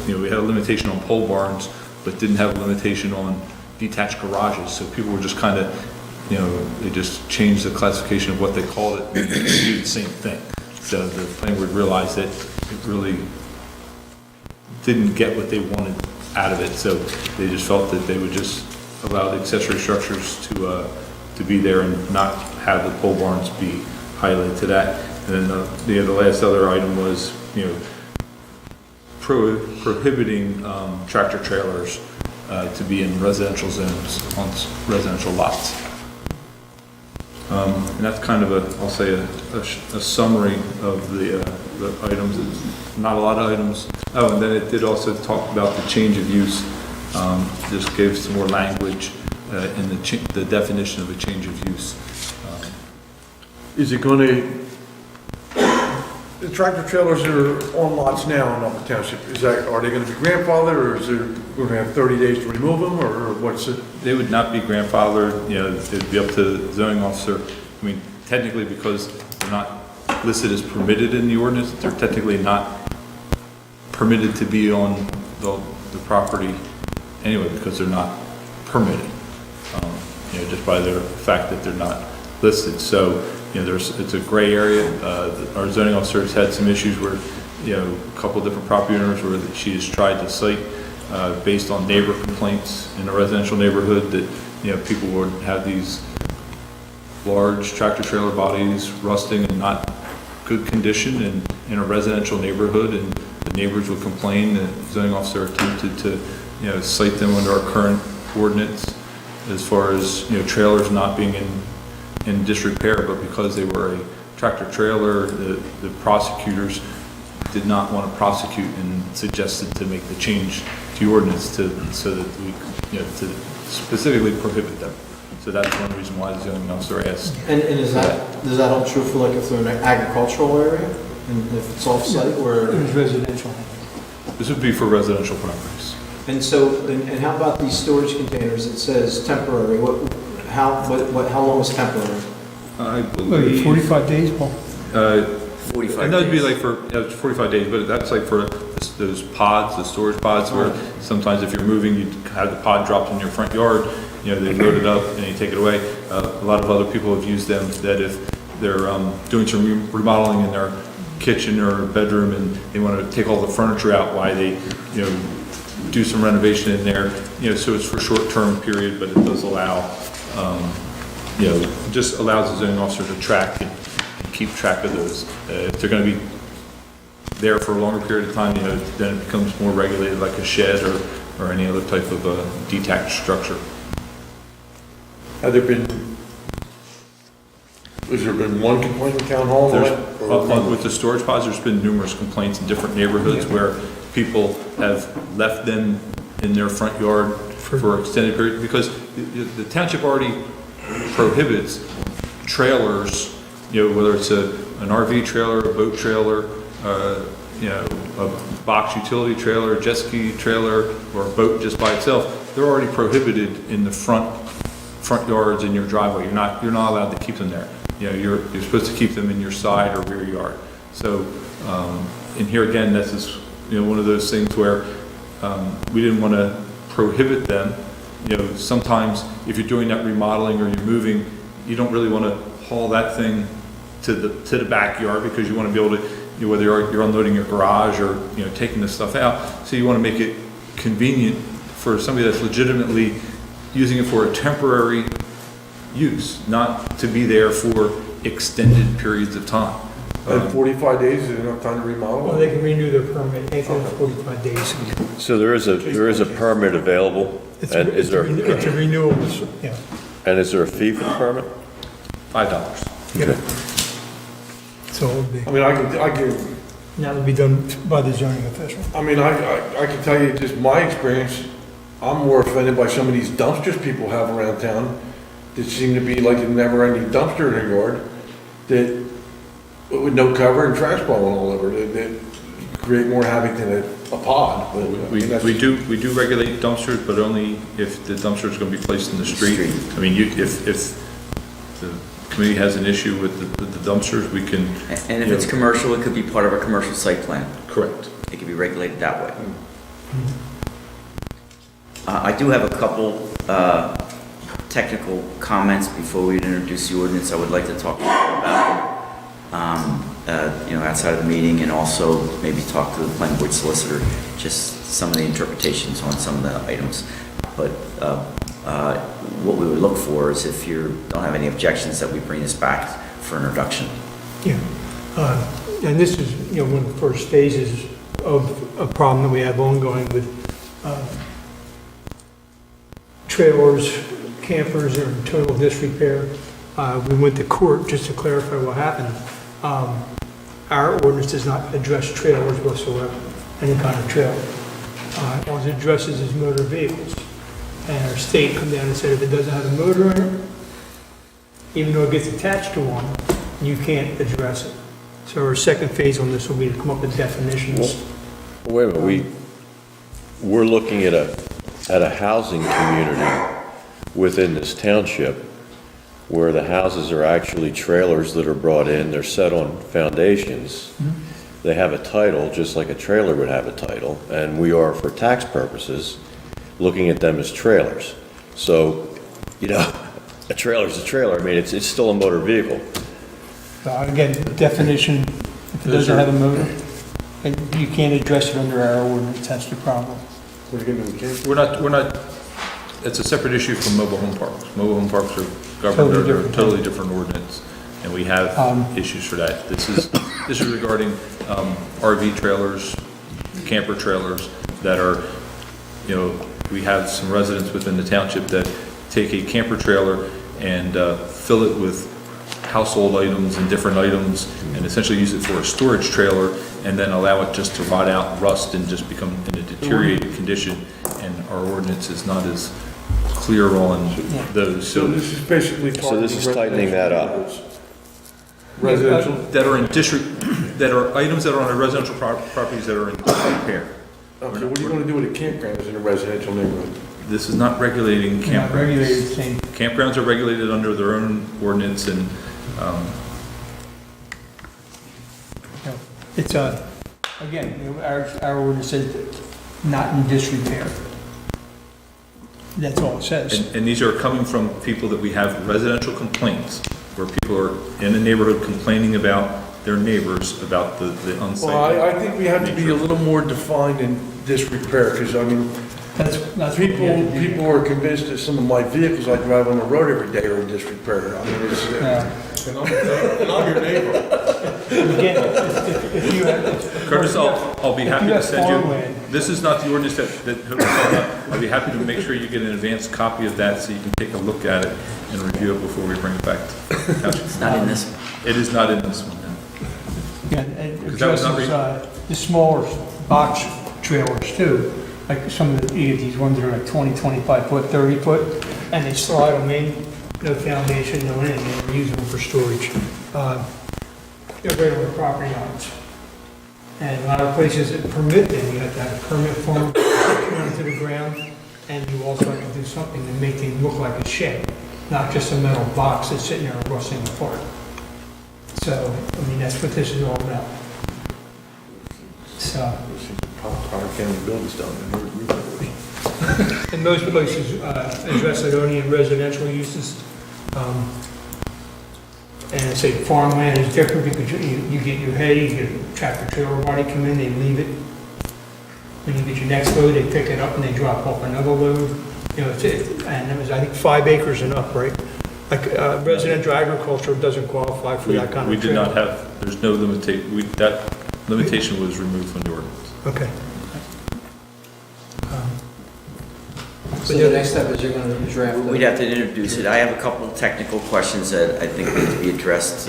we had a limitation on pole barns, but didn't have a limitation on detached garages. So people were just kind of, they just changed the classification of what they called it, and they do the same thing. So the planning board realized that it really didn't get what they wanted out of it. So they just felt that they would just allow the accessory structures to be there and not have the pole barns be highlighted to that. And then the last other item was, prohibiting tractor trailers to be in residential zones on residential lots. And that's kind of I'll say a summary of the items. It's not a lot of items. Oh, and then it did also talk about the change of use. Just gave some more language in the definition of a change of use. Is it going to, the tractor trailers that are on lots now in Upper Township, are they going to be grandfathered, or is there going to have 30 days to remove them, or what's it? They would not be grandfathered, it'd be up to the zoning officer. I mean, technically, because they're not listed as permitted in the ordinance, they're technically not permitted to be on the property anyway because they're not permitted, just by the fact that they're not listed. So, it's a gray area. Our zoning officer has had some issues where, a couple of different property owners where she has tried to cite based on neighbor complaints in a residential neighborhood that, people would have these large tractor trailer bodies rusting in not good condition in a residential neighborhood, and the neighbors would complain. The zoning officer attempted to, cite them under our current ordinance as far as, trailers not being in disrepair, but because they were a tractor trailer, the prosecutors did not want to prosecute and suggested to make the change to the ordinance so that we, to specifically prohibit them. So that's one reason why the zoning officer asked. And does that hold true for like if they're in an agricultural area, and if it's off-site, or? It was residential. This would be for residential properties. And so, and how about these storage containers? It says temporary. How long is temporary? I Like believe. 45 days, Paul? 45 And that would be days. like for, 45 days, but that's like for those pods, the storage pods, where sometimes if you're moving, you have the pod dropped in your front yard, they load it up and you take it away. A lot of other people have used them that if they're doing some remodeling in their kitchen or bedroom and they want to take all the furniture out while they, do some renovation in there, so it's for a short-term period, but it does allow, just allows the zoning officer to track and keep track of those. If they're going to be there for a longer period of time, then it becomes more regulated like a shed or any other type of detached structure. Has there been one complaint in town hall? With the storage pods, there's been numerous complaints in different neighborhoods where people have left them in their front yard for extended period, because the township already prohibits trailers, whether it's an RV trailer, a boat trailer, a box utility trailer, a jet ski trailer, or a boat just by itself. They're already prohibited in the front yards in your driveway. You're not allowed to keep them there. You're supposed to keep them in your side or rear yard. So, and here again, this is one of those things where we didn't want to prohibit them. Sometimes if you're doing that remodeling or you're moving, you don't really want to haul that thing to the backyard, because you want to be able to, whether you're unloading your garage or taking this stuff out. So you want to make it convenient for somebody that's legitimately using it for a temporary use, not to be there for extended periods of time. And 45 days is enough time to remodel? Well, they can renew their permit, anything in 45 days. So there is a permit available, and is there, It's a renewal, yeah. and is there a fee for the permit? $5. Yeah. So it would be, I mean, I can, that would be done by the zoning official. I mean, I can tell you just my experience, I'm more offended by some of these dumpsters people have around town that seem to be like a never-ending dumpster in their yard, that with no cover and trash blowing all over, that create more havoc than a pod. But, We do regulate dumpsters, but only if the dumpster is going to be placed in the street. I mean, if the committee has an issue with the dumpsters, we can. And if it's commercial, it could be part of a commercial site plan. Correct. It could be regulated that way. I do have a couple technical comments before we introduce the ordinance I would like to talk about, outside of the meeting, and also maybe talk to the planning board solicitor, just some of the interpretations on some of the items. But what we would look for is, if you don't have any objections, that we bring this back for introduction. Yeah. And this is, one of the first phases of a problem that we have ongoing with trailers, campers are in total disrepair. We went to court just to clarify what happened. Our ordinance does not address trailers whatsoever, any kind of trailer. All it addresses is motor vehicles. And our state come down and said if it doesn't have a motor in it, even though it gets attached to one, you can't address it. So our second phase on this will be to come up with definitions. Wait a minute, we're looking at a housing community within this township where the houses are actually trailers that are brought in, they're set on foundations. They have a title, just like a trailer would have a title, and we are, for tax purposes, looking at them as trailers. So, you know, a trailer's a trailer. I mean, it's still a motor vehicle. Again, definition, if it doesn't have a motor, and you can't address it under our ordinance, that's the problem. We're not, it's a separate issue from mobile home parks. Mobile home parks are governed Totally under a different. totally different ordinance, and we have issues for that. This is regarding RV trailers, camper trailers that are, you know, we have some residents within the township that take a camper trailer and fill it with household items and different items, and essentially use it for a storage trailer, and then allow it just to rot out, rust, and just become in a deteriorated condition. And our ordinance is not as clear on those. So this is basically. So this is tightening that up. Residential? That are in district, that are items that are on a residential properties that are in repair. Okay, what are you gonna do with a campground in a residential neighborhood? This is not regulating You're not campgrounds. regulated the same. Campgrounds are regulated under their own ordinance, and It's again, you know, our ordinance says not in disrepair. That's all it says. and these are coming from people that we have residential complaints, where people are in a neighborhood complaining about their neighbors about the unsafe. Well, I think we have to be nature. a little more defined in disrepair, because I mean, That's what we have to do. people are convinced that some of my vehicles I drive on the road every day are in disrepair. I mean, it's, And I'm your neighbor. Again, if you have. Curtis, I'll be if happy you to have send you, farmland- this is not the ordinance that Hope is talking about. I'll be happy to make sure you get an advanced copy of that so you can take a look at it and review it before we bring it back to township. It's not in this one. It is not in this one, no. Yeah, and Because that was not addresses the smaller box trailers too, like some of the, you get these ones that are like 20, 25 foot, 30 foot, and they slide them in, no foundation, no anything, and they're using them for storage. They're right on the property lines. And a lot of places that permit them, you have to have a permit form, run to the ground, and you also have to do something to make it look like a shed, not just a metal box that's sitting there rusting apart. So, I mean, that's what this is all about. So, Potter County buildings down there. in most places, address it only in residential uses. And say farmland is different because you get your hay, you get a tractor trailer body come in, they leave it. When you get your next load, they pick it up and they drop off another load. You know, and it was, I think, 5 acres and up, right? Like residential agriculture doesn't qualify for that kind We of did trailer. not have, there's no limitation, that limitation was removed from the ordinance. Okay. So the next step is you're going to draft. We'd have to introduce it. I have a couple of technical questions that I think need to be addressed.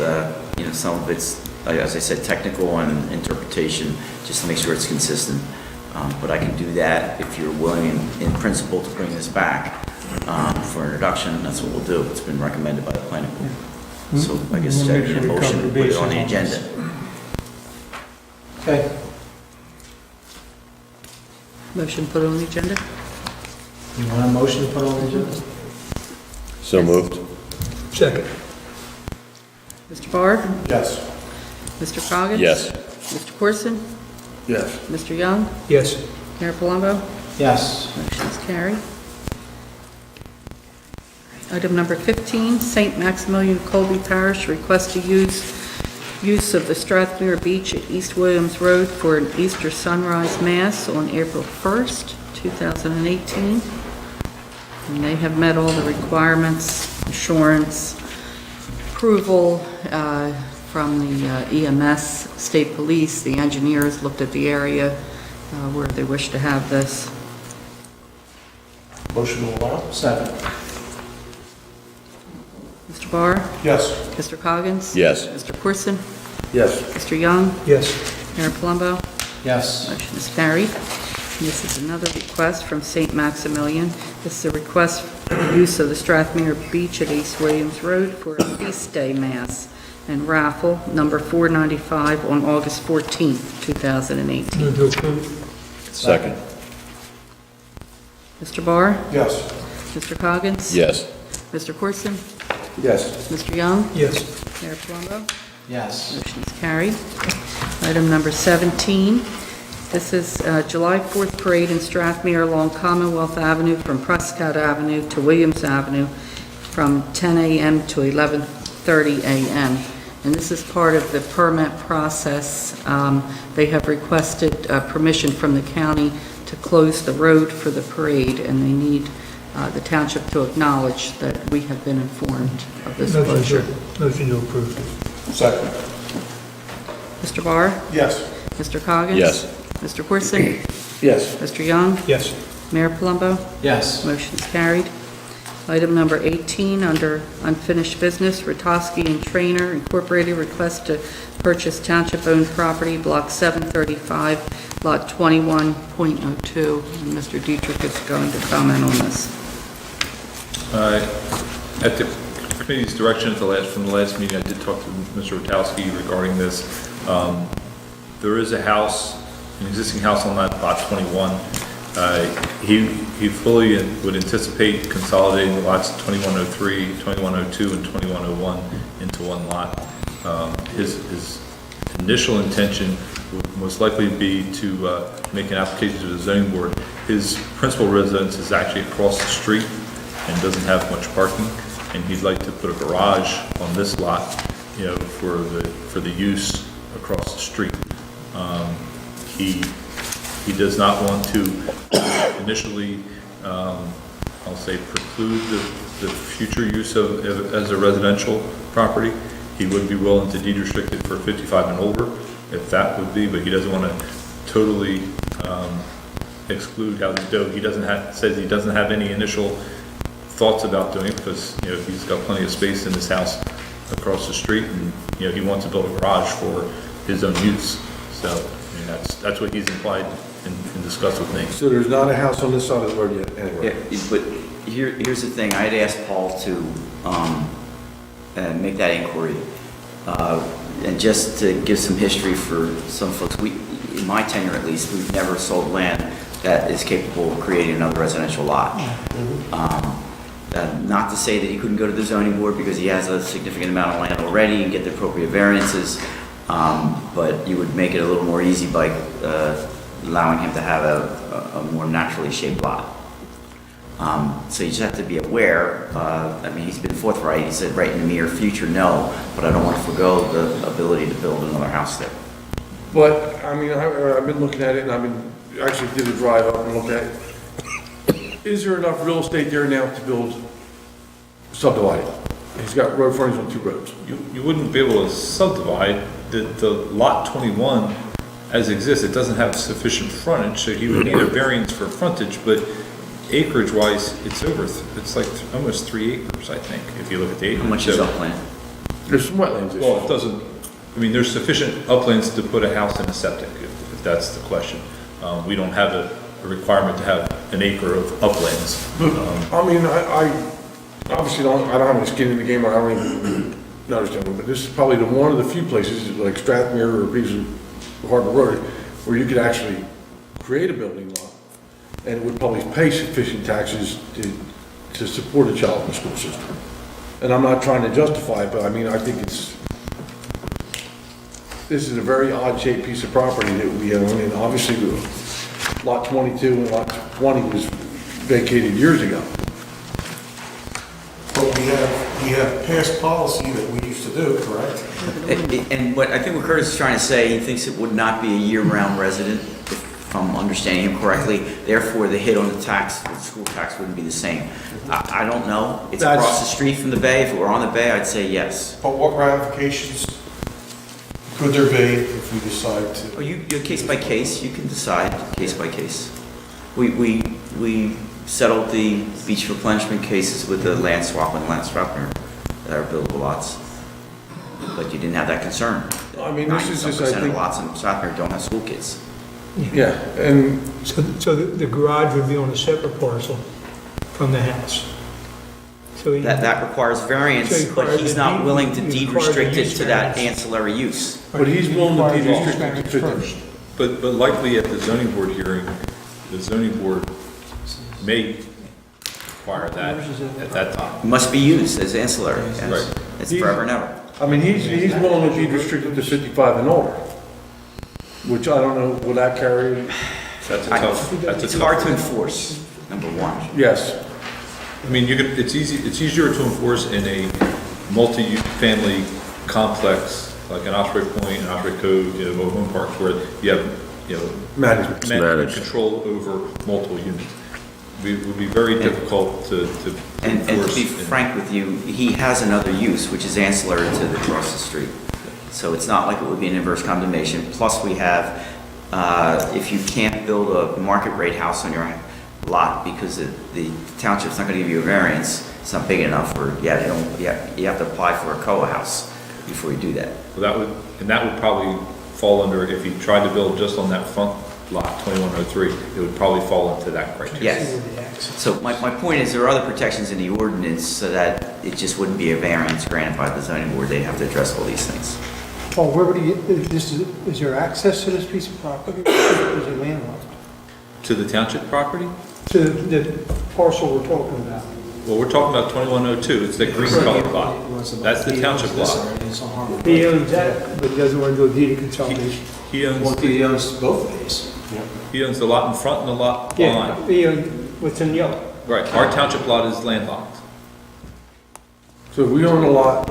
You know, some of it's, as I said, technical and interpretation, just to make sure it's consistent. But I can do that if you're willing, in principle, to bring this back for introduction. That's what we'll do. It's been recommended by the planning board. So I guess We'll I make need a sure we motion cover to put it bases on the on this. agenda. Okay. Motion put on the agenda? You want a motion to put on the agenda? So moved. Second. Mr. Barr? Yes. Mr. Coggins? Yes. Mr. Corson? Yes. Mr. Young? Yes. Mayor Palumbo? Yes. Motion is carried. Item number 15, St. Maximilian Colby Parish request to use of the Strathmere Beach at East Williams Road for an Easter sunrise mass on April 1st, 2018. And they have met all the requirements, insurance, approval from the EMS, state police, the engineers looked at the area where they wish to have this. Motion to allow? Second. Mr. Barr? Yes. Mr. Coggins? Yes. Mr. Corson? Yes. Mr. Young? Yes. Mayor Palumbo? Yes. Motion is carried. This is another request from St. Maximilian. This is a request for the use of the Strathmere Beach at East Williams Road for a feast day mass and raffle number 495 on August 14th, 2018. Move to approve. Second. Mr. Barr? Yes. Mr. Coggins? Yes. Mr. Corson? Yes. Mr. Young? Yes. Mayor Palumbo? Yes. Motion is carried. Item number 17, This is July 4th Parade in Strathmere along Commonwealth Avenue from Prescott Avenue to Williams Avenue from 10 a.m. to 11:30 a.m. And this is part of the permit process. They have requested permission from the county to close the road for the parade, and they need the township to acknowledge that we have been informed of this closure. Motion to approve. Second. Mr. Barr? Yes. Mr. Coggins? Yes. Mr. Corsick? Yes. Mr. Young? Yes. Mayor Palumbo? Yes. Motion's carried. Item number 18, under unfinished business, Ritoski and Trainer Incorporated request to purchase township-owned property, Block 735, Lot 21.02. And Mr. Dietrich is going to comment on this. At the committee's direction from the last meeting, I did talk to Mr. Rotowski regarding this. There is a house, an existing house on that lot 21. He fully would anticipate consolidating lots 2103, 2102, and 2101 into one lot. His initial intention would most likely be to make an application to the zoning board. His principal residence is actually across the street and doesn't have much parking, and he'd like to put a garage on this lot, for the use across the street. He does not want to initially, I'll say, preclude the future use as a residential property. He would be willing to deed restrict it for 55 and older, if that would be, but he doesn't want to totally exclude houses. Though says he doesn't have any initial thoughts about doing it, because he's got plenty of space in his house across the street, and he wants to build a garage for his own use. So that's what he's implied and discussed with me. So there's not a house on this side of the road yet, anyway? Yeah, but here's the thing, I'd asked Paul to make that inquiry. And just to give some history for some folks, in my tenure at least, we've never sold land that is capable of creating another residential lot. Not to say that he couldn't go to the zoning board because he has a significant amount of land already and get the appropriate variances, but you would make it a little more easy by allowing him to have a more naturally shaped lot. So you just have to be aware. He's been forthright. He said right in the near future, no, but I don't want to forgo the ability to build another house there. But, I've been looking at it, and actually did a drive up and look at it. Is there enough real estate there now to build subdivided? He's got road frontage on 2 roads. You wouldn't be able to subdivide the lot 21 as exists. It doesn't have sufficient frontage, so he would need a variance for frontage, but acreage-wise, it's like almost 3 acres, I think, if you look at the acreage. How much is upland? There's some wetlands issues. Well, it doesn't, there's sufficient uplands to put a house in a septic, if that's the question. We don't have a requirement to have an acre of uplands. I obviously I don't have any skin in the game, I don't even understand it, but this is probably one of the few places, like Strathmere or a piece of Harbor Road, where you could actually create a building lot, and it would probably pay sufficient taxes to support a child in the school system. And I'm not trying to justify it, but I think this is a very odd-shaped piece of property that we own, and obviously Lot 22 and Lot 20 was vacated years ago. But we have past policy that we used to do, correct? And what Curtis is trying to say, he thinks it would not be a year-round resident, if I'm understanding him correctly. Therefore, the hit on the school tax wouldn't be the same. I don't know. It's across the street from the bay. If it were on the bay, I'd say yes. But what ramifications could there be if we decide to? You're case by case. You can decide case by case. We settled the beach replenishment cases with the land swap and land swapper that are buildable lots. But you didn't have that concern. This is just, I 90% think... of lots in Swapper don't have school kids. Yeah, and... So the garage would be on a separate parcel from the house. So That requires variance, So he but requires he's a not deed- willing to he deed requires a restrict it use to that variance. ancillary use. But he's willing to deed restrict it to fit first. But likely at the zoning board hearing, the zoning board may require that at that time. It must be used as ancillary. Yes. Right. It's forever and ever. He's willing to deed restrict it to 55 and older. which I don't know, will that carry? That's a tough, that's a It's hard to tough. enforce, number one. Yes. I mean, you could, it's easier to enforce in a multi-family complex, like an Osprey Point, an Osprey Cove, mobile home parks, where you have, Management. management control over multiple units. It would be very difficult to And to enforce. be frank with you, he has another use, which is ancillary to the across the street. So it's not like it would be an inverse condemnation. Plus, we have, if you can't build a market rate house on your lot because the township's not gonna give you a variance, it's not big enough, or, you have to apply for a COA house before you do that. Well, that would probably fall under, if you tried to build just on that front lot, 2103, it would probably fall into that criteria. Yes. So my point is, there are other protections in the ordinance so that it just wouldn't be a variance granted by the zoning board. They'd have to address all these things. Paul, where would he, is there access to this piece of property? Or is it landlocked? To the township property? To the parcel we're talking about? Well, we're talking about 2102, it's the green colored lot. That's the township lot. He owns that, but he doesn't want to do a deed of consolidation. He Well, owns, he owns both of these. he owns the lot in front and the lot Yeah, behind. he owns what's in yellow. Right, our township lot is landlocked. So if we own a lot,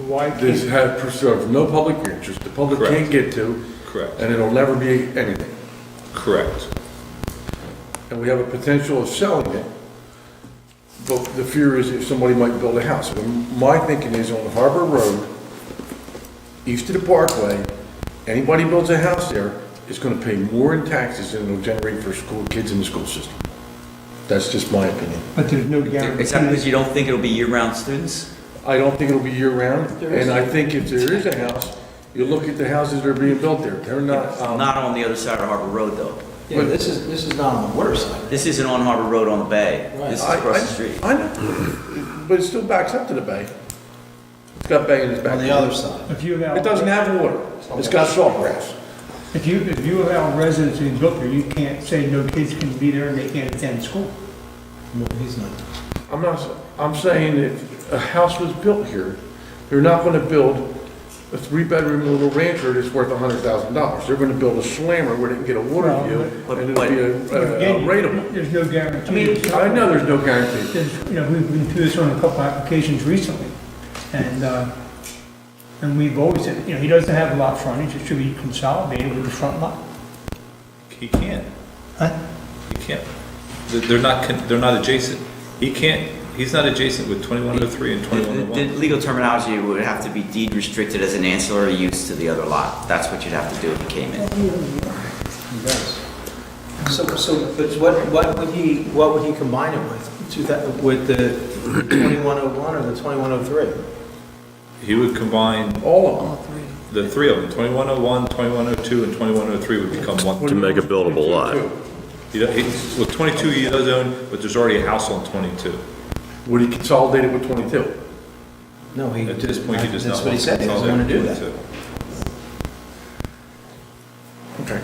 Why this can't, has preserved no public interest, the public Correct. can't get to, Correct, and it'll never be anything. correct. And we have a potential of selling it, but the fear is if somebody might build a house. And my thinking is on Harbor Road, east of the Parkway, anybody builds a house there is gonna pay more in taxes than it'll generate for school, kids in the school system. That's just my opinion. but there's no guarantee. Is that because you don't think it'll be year-round students? I don't think it'll be year-round, and I think if there is a house, you look at the houses that are being built there, they're not, Not on the other side of Harbor Road, though. Yeah, this is not on the water side. This isn't on Harbor Road on the bay. Right. This is across the street. I know, but it still backs up to the bay. It's got bay in its back. On the other side. If you allow. It doesn't have water, it's got salt grass. If you allow residents to build there, you can't say no kids can be there and they can't attend school. No, he's not. I'm saying if a house was built here, they're not gonna build a three-bedroom little rancher that's worth $100,000. They're gonna build a slammer where they can get a water Well, view, but- and it'll be a Again, rateable. there's no guarantee. I mean, I know there's no guarantee. We've been through this on a couple applications recently, and we've always said, he doesn't have a lot frontage, it should be consolidated with the front lot. He can't. Huh? He can't. They're not adjacent. He's not adjacent with 2103 and The 2101. legal terminology would have to be deed restricted as an ancillary use to the other lot. That's what you'd have to do if it came in. He does. So, but what would he combine it with? With the 2101 or the 2103? He would combine All of them. the three of them, 2101, 2102, and 2103 would become one. To make a buildable lot. Well, 22 he does own, but there's already a house on 22. Would he consolidate it with 22? No, he. At this point, he does not That's what he want to said, he doesn't want to do that. consolidate 22. Okay.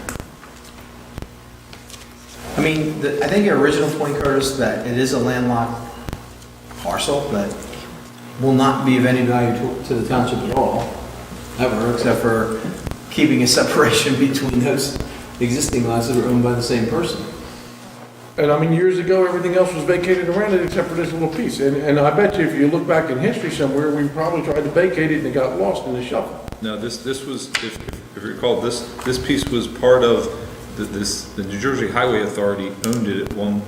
I mean, I think your original point, Curtis, that it is a landlocked parcel that will not be of any value to the township at all, ever, except for keeping a separation between those existing lots that are owned by the same person. And I mean, years ago, everything else was vacated around it except for this little piece. And I bet you if you look back in history somewhere, we probably tried to vacate it and it got lost in the shuffle. No, this was, if you recall, this piece was part of the New Jersey Highway Authority owned it at one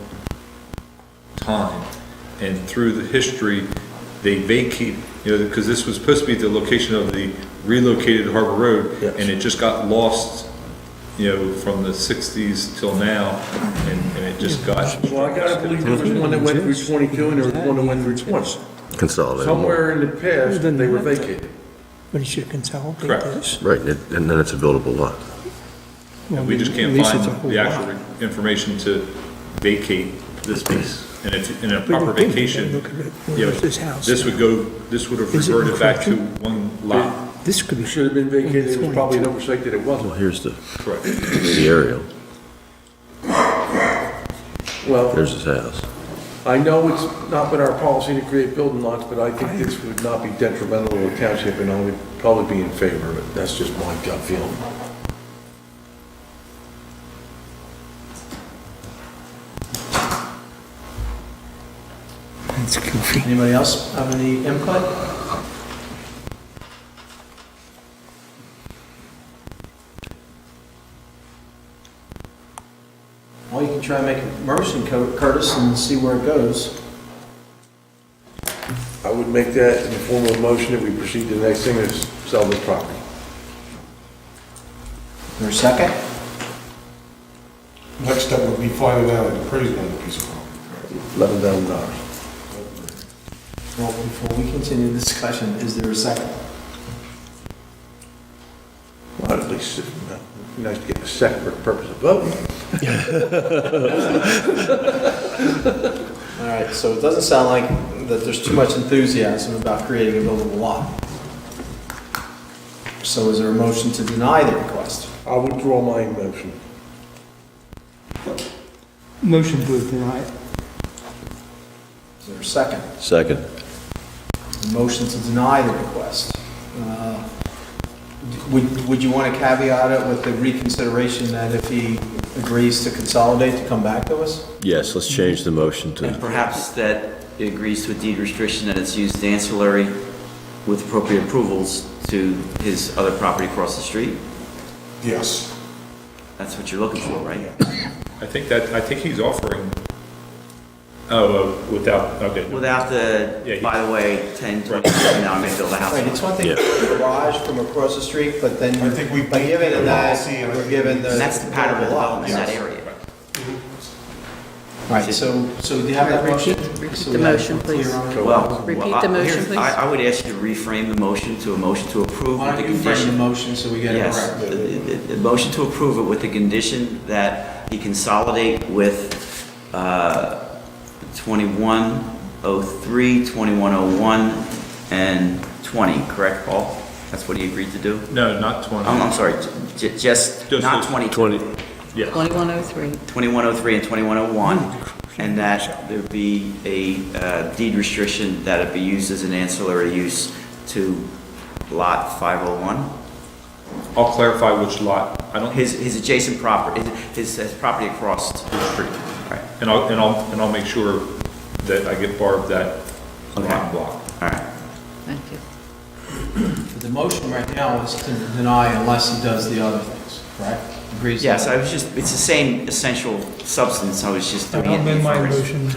time. And through the history, they vacated, because this was supposed to be the location of the relocated Harbor Road, Yes. and it just got lost, from the 60s till now, and it just got. Well, I gotta believe there was one that went through 22 and there was one that went through 20. Consolidated. Somewhere in the past, they were vacated. But he should consolidate Correct. this. Right, and then it's a buildable lot. We just can't find the actual information to vacate this piece. And if, in a proper vacation, This house. this would have Is it reverted back to encroaching? one lot. This could be. It should have been vacated, it was probably an oversight that it Well, wasn't. here's the Correct. aerial, Well, there's his house. I know it's not been our policy to create building lots, but I think this would not be detrimental to the township and I would probably be in favor of it. That's just my gut feeling. Anybody else have any input? Well, you can try and make a motion, Curtis, and see where it goes. I would make that in the form of a motion that we proceed to the next thing is sell this property. Is there a second? Next step would be finding out an appraisal on the piece of property. $11,000. Well, before we continue the discussion, is there a second? Well, at least, it'd be nice to get a second for the purpose of voting. All right, so it doesn't sound like that there's too much enthusiasm about creating a buildable lot. So is there a motion to deny the request? I'll withdraw my motion. Motion to deny it. Is there a second? Second. A motion to deny the request. Would you want to caveat it with the reconsideration that if he agrees to consolidate, to come back to us? Yes, let's change the motion And to, perhaps that it agrees to a deed restriction that it's used ancillary with appropriate approvals to his other property across the street? Yes. That's what you're looking for, right? I think he's offering, without, okay. Without Yeah, the, he- by the way, 10, 20 years from now, I'm going to build a house. Right, it's one thing Yeah. to put a garage from across the street, but then I think we- by giving it that, policy and we're given the. And that's the pattern of buildable lot. development in that area. Right, so do you have that motion? Repeat So the we have- motion, we're clear please. on it? Well, Repeat the motion, here's- please. I would ask you to reframe the motion to a motion to approve Why with the don't you frame the condition. motion so we get it Yes, correct? the motion to approve it with the condition that he consolidate with 2103, 2101, and 20, correct, Paul? That's what he agreed to do? No, not 20. I'm sorry, just Just not the 20, 20, Yes. 2103. 2103 and 2101, and that there be a deed restriction that it be used as an ancillary use to lot 501. I'll clarify which lot. I don't, His adjacent property, his property across the street. Right, and I'll make sure that I get Barb that Okay. lot block. all right. Thank you. The motion right now is to deny unless he does the other things, correct? Agrees? Yes, it's the same essential substance, I was just doing I'll it. amend my in reverse. motion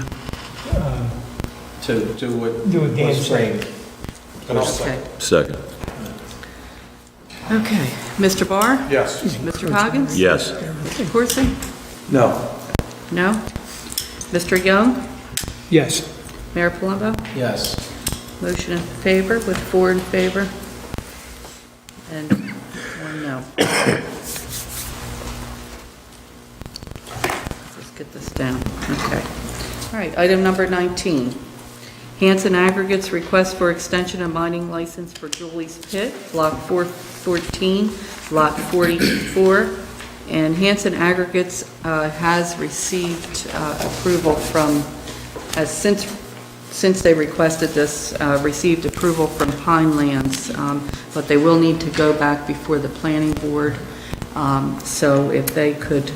To do what Do what Dan was said. framed. And I'll Okay. second. second. Okay. Mr. Barr? Yes. Mr. Coggins? Yes. Mr. Corson? No. No? Mr. Young? Yes. Mayor Palumbo? Yes. Motion in favor with 4 in favor and 1 no. Let's get this down. Okay. All right, item number 19. Hanson Aggregates request for extension of mining license for Julie's Pit, Block 414, Lot 44. And Hanson Aggregates has received approval from, has since they requested this, received approval from Pine Lands, but they will need to go back before the planning board. So if they could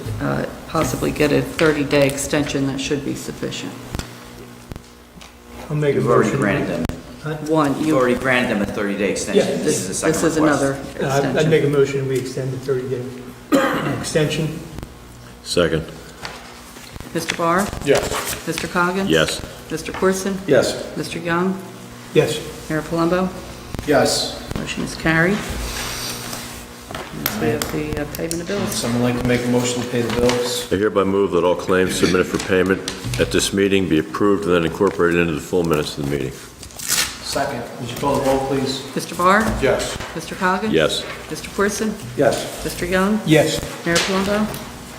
possibly get a 30-day extension, that should be sufficient. I'll make a You've already motion. granted them, One, you've you, already granted them a 30-day extension. Yeah, This is the second this is request. another I'd extension. make a motion, we extend the 30-day extension. Second. Mr. Barr? Yes. Mr. Coggins? Yes. Mr. Corson? Yes. Mr. Young? Yes. Mayor Palumbo? Yes. Motion is carried. Next, we have the payment of bills. Someone like to make a motion to pay the bills? I hereby move that all claims submitted for payment at this meeting be approved and then incorporated into the full minutes of the meeting. Second. Would you call the roll, please? Mr. Barr? Yes. Mr. Coggins? Yes. Mr. Corson? Yes. Mr. Young? Yes. Mayor Palumbo?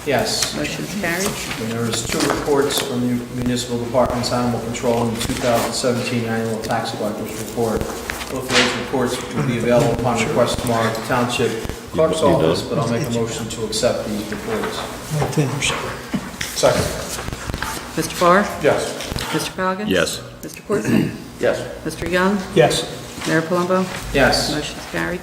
Yes. Motion is carried. And there is 2 reports from the municipal department's animal control and the 2017 annual tax collector's report. Both of those reports will be available upon request tomorrow at the Township Clerk's You need office, those? but I'll make a motion to accept these reports. Second. Mr. Barr? Yes. Mr. Coggins? Yes. Mr. Corson? Yes. Mr. Young? Yes. Mayor Palumbo? Yes. Motion is carried.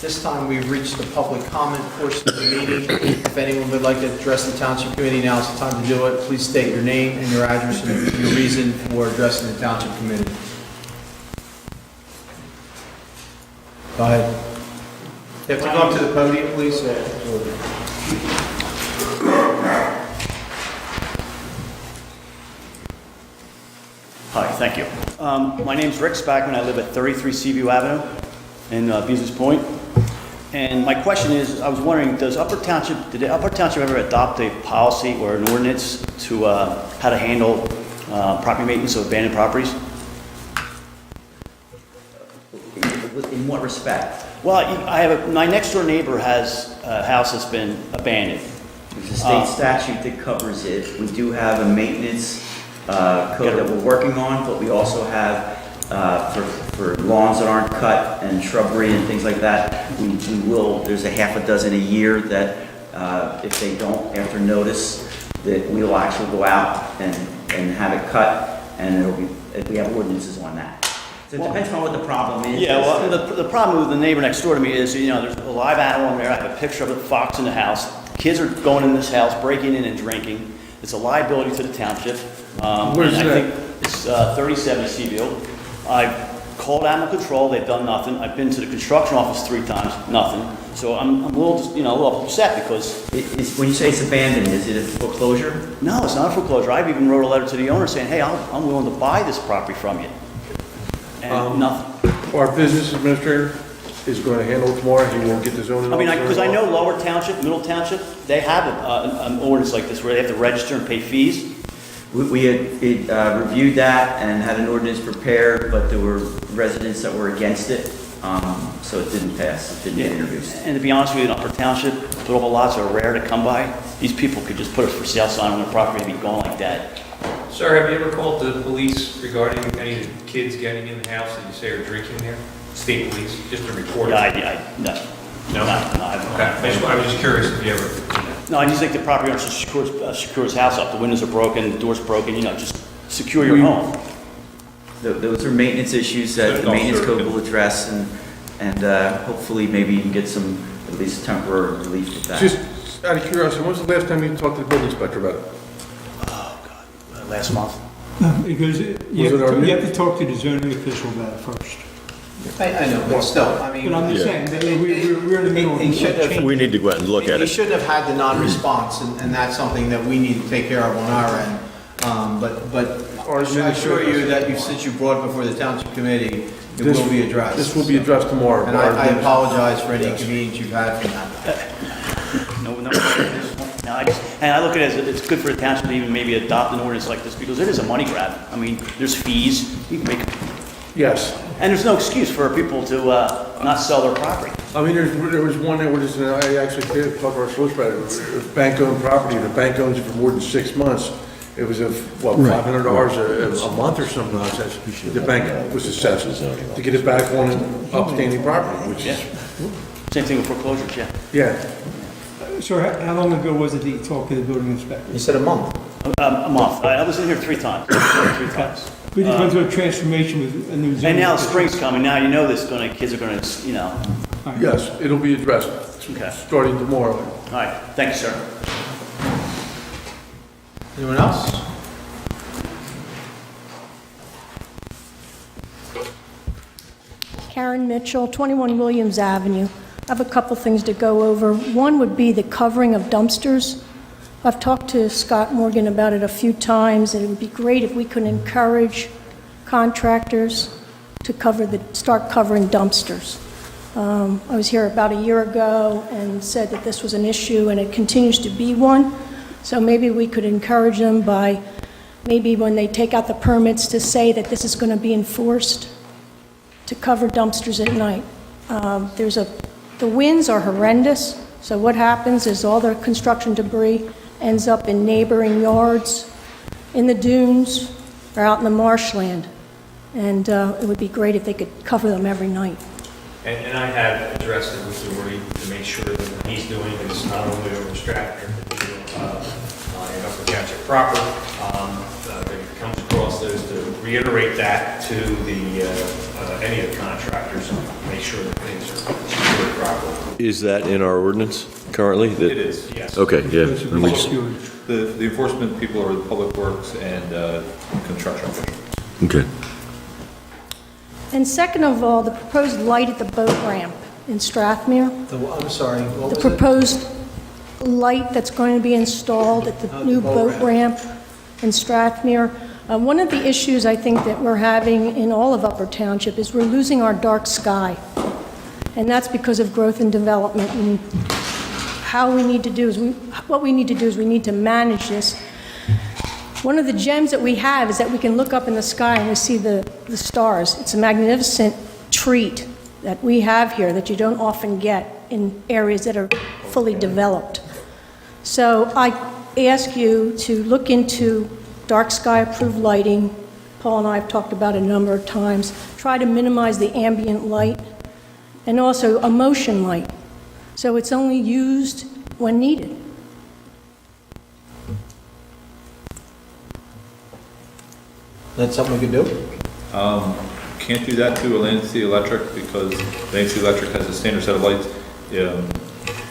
This time, we've reached the public comment portion of the meeting. If anyone would like to address the Township Committee, now is the time to do it. Please state your name and your address and your reason for addressing the Township Committee. Go ahead. You have to go up to the podium, please. Hi, thank you. My name's Rick Spackman. I live at 33 Seaview Avenue in Business Point. And my question is, I was wondering, did Upper Township ever adopt a policy or an ordinance to how to handle property maintenance of abandoned properties? In what respect? Well, my next door neighbor has a house that's been abandoned. There's a state statute that covers it. We do have a maintenance code that we're working on, but we also have, for lawns that aren't cut and shrubbery and things like that, there's a half a dozen a year that, if they don't, after notice, that we'll actually go out and have it cut, and we have ordinances on that. So it depends on what the problem is. Yeah, well, the problem with the neighbor next door to me is, there's a live animal in there. I have a picture of a fox in the house. Kids are going in this house, breaking in and drinking. It's a liability to the township. Where's and that? I think it's 37 Seaview. I've called animal control. They've done nothing. I've been to the construction office 3 times, nothing. So I'm a little upset because... When you say it's abandoned, is it a foreclosure? No, it's not a foreclosure. I've even wrote a letter to the owner saying, hey, I'm willing to buy this property from you. And nothing. Our business administrator is going to handle it tomorrow. He will get the zoning officer. Because I know Lower Township, Middle Township, they have an ordinance like this where they have to register and pay fees. We had reviewed that and had an ordinance prepared, but there were residents that were against it, so it didn't pass, it didn't get introduced. And to be honest with you, in Upper Township, little lots are rare to come by. These people could just put a for sale sign on their property and be gone like that. Sir, have you ever called the police regarding any of the kids getting in the house that you say are drinking there? State police, just to report it? No. No? I haven't. I was just curious if you ever... No, I just think the property owner should secure his house up. The windows are broken, the door's broken, just secure your home. Those are maintenance issues that the maintenance code will address, and hopefully maybe you can get some, at least temporary relief with that. Just out of curiosity, when was the last time you talked to the building inspector about it? Oh, God, last month. Because you have to talk to the zoning official about it first. I know, but still, I mean... But I'm just saying, that we're in the middle of He should have- change. We need to go out and look at He it. shouldn't have had the non-response, and that's something that we need to take care of on our end. But I assure you that since you brought it before the Township Committee, it will be addressed. This will be addressed tomorrow. And I apologize for any inconvenience you've had from that. No, I look at it as it's good for the township to even maybe adopt an ordinance like this because it is a money grab. I mean, there's fees, you can make, Yes. and there's no excuse for people to not sell their property. I mean, there was one that was, I actually did talk to our solicitor about it, bank-owned property, if the bank owns it for more than 6 months, it was $500 a month or some nonsense. The bank was assessed to get it back on an upstanding property, which is, Same thing with foreclosures, yeah. yeah. Sir, how long ago was it that you talked to the building inspector? You said a month. A month. I was in here 3 times. 3 times. We just went through a transformation with a new zoning. And now the official. spring's coming. Now you know this kids are going to, All right. Yes, it'll be addressed, Okay. starting tomorrow. All right. Thank you, sir. Anyone else? Karen Mitchell, 21 Williams Avenue. I have a couple things to go over. One would be the covering of dumpsters. I've talked to Scott Morgan about it a few times, and it would be great if we could encourage contractors to start covering dumpsters. I was here about a year ago and said that this was an issue, and it continues to be one. So maybe we could encourage them by, maybe when they take out the permits, to say that this is going to be enforced, to cover dumpsters at night. The winds are horrendous, so what happens is all the construction debris ends up in neighboring yards, in the dunes, or out in the marshland. And it would be great if they could cover them every night. And I have addressed it with Dory to make sure that what he's doing is not only over Stratford, but in Upper Township proper, that he comes across those to reiterate that to the any of the contractors and make sure that things are Is that in our ordinance currently? It is, Yes. Okay, yeah. It's Let me just- huge. The enforcement people are the public works and construction officials. Okay. And second of all, the proposed light at the boat ramp in Strathmere, I'm sorry, what the was it? proposed light that's going to be installed at the new boat ramp in Strathmere. One of the issues I think that we're having in all of Upper Township is we're losing our dark sky. And that's because of growth and development. And what we need to do is we need to manage this. One of the gems that we have is that we can look up in the sky and we see the stars. It's a magnificent treat that we have here that you don't often get in areas that are fully developed. So I ask you to look into dark sky approved lighting. Paul and I have talked about it a number of times. Try to minimize the ambient light and also a motion light. So it's only used when needed. That's something we could do? Can't do that to Atlantic City Electric because Atlantic City Electric has a standard set of lights.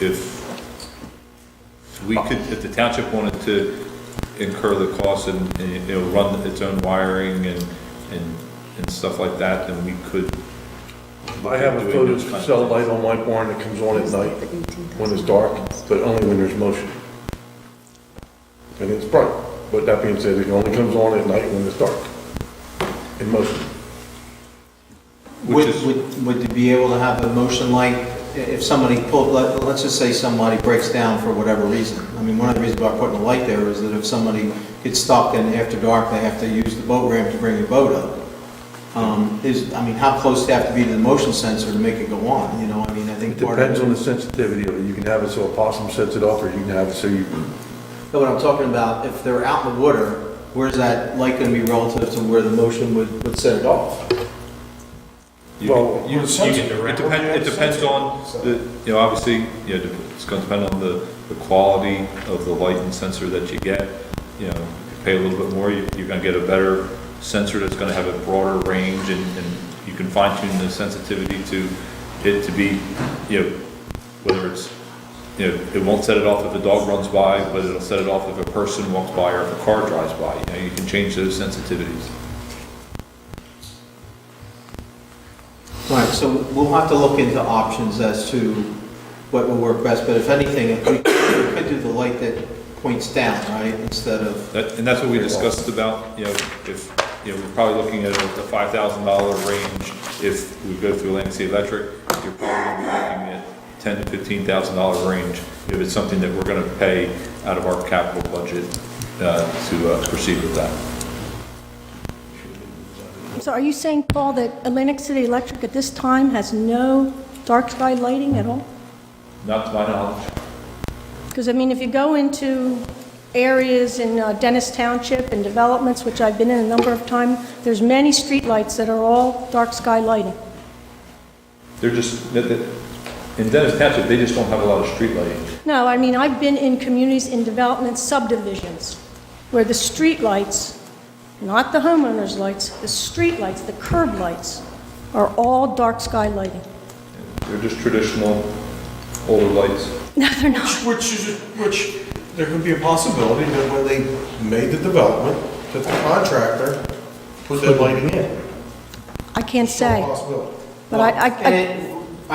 If the township wanted to incur the cost and run its own wiring and stuff like that, then we could. I have a photo cell light on my barn that comes on at night when it's dark, but only when there's motion. And it's bright, but that being said, it only comes on at night when it's dark, in motion. Would you be able to have a motion light if somebody let's just say somebody breaks down for whatever reason? I mean, one of the reasons about putting a light there is that if somebody gets stuck and after dark, they have to use the boat ramp to bring the boat up. How close do you have to be to the motion sensor to make it go on? I think It depends on the sensitivity of it. You can have it so a possum sets it off, or you can have it so you... No, what I'm talking about, if they're out in the water, where's that light going to be relative to where the motion would set it off? It depends on obviously, it's going to depend on the quality of the light and sensor that you get. If you pay a little bit more, you're going to get a better sensor that's going to have a broader range, and you can fine tune the sensitivity to it to be, whether it's, it won't set it off if a dog runs by, but it'll set it off if a person walks by or if a car drives by. You can change those sensitivities. Right, so we'll have to look into options as to what will work best, but if anything, if we could do the light that points down, right, instead of... And that's what we discussed about, if, we're probably looking at a $5,000 range. If we go through Atlantic City Electric, you're probably looking at $10,000 to $15,000 range if it's something that we're going to pay out of our capital budget to proceed with that. So are you saying, Paul, that Atlantic City Electric at this time has no dark sky lighting at all? Not to my knowledge. Because, if you go into areas in Dennis Township and developments, which I've been in a number of times, there's many streetlights that are all dark sky lighting. They're just, in Dennis Township, they just don't have a lot of street lighting. No, I've been in communities in development subdivisions where the streetlights, not the homeowners' lights, the streetlights, the curb lights, are all dark sky lighting. They're just traditional older lights. No, they're not. Which there could be a possibility that when they made the development, that the contractor put that lighting in. I can't say, Possibility. but I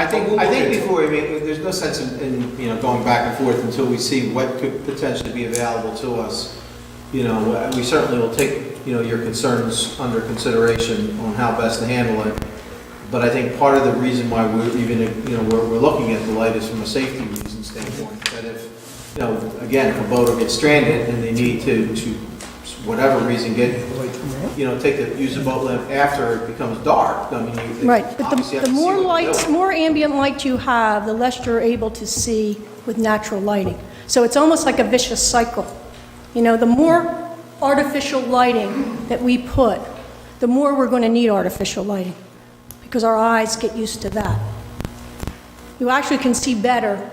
think before, there's no sense in going back and forth until we see what could potentially be available to us. We certainly will take, your concerns under consideration on how best to handle it. But I think part of the reason why we're even, we're looking at the light is from a safety reason standpoint. That if, again, if a boat will get stranded and they need to whatever reason, use the boat lift after it becomes dark. right, but the more lights, more ambient light you have, the less you're able to see with natural lighting. So it's almost like a vicious cycle. The more artificial lighting that we put, the more we're going to need artificial lighting, because our eyes get used to that. You actually can see better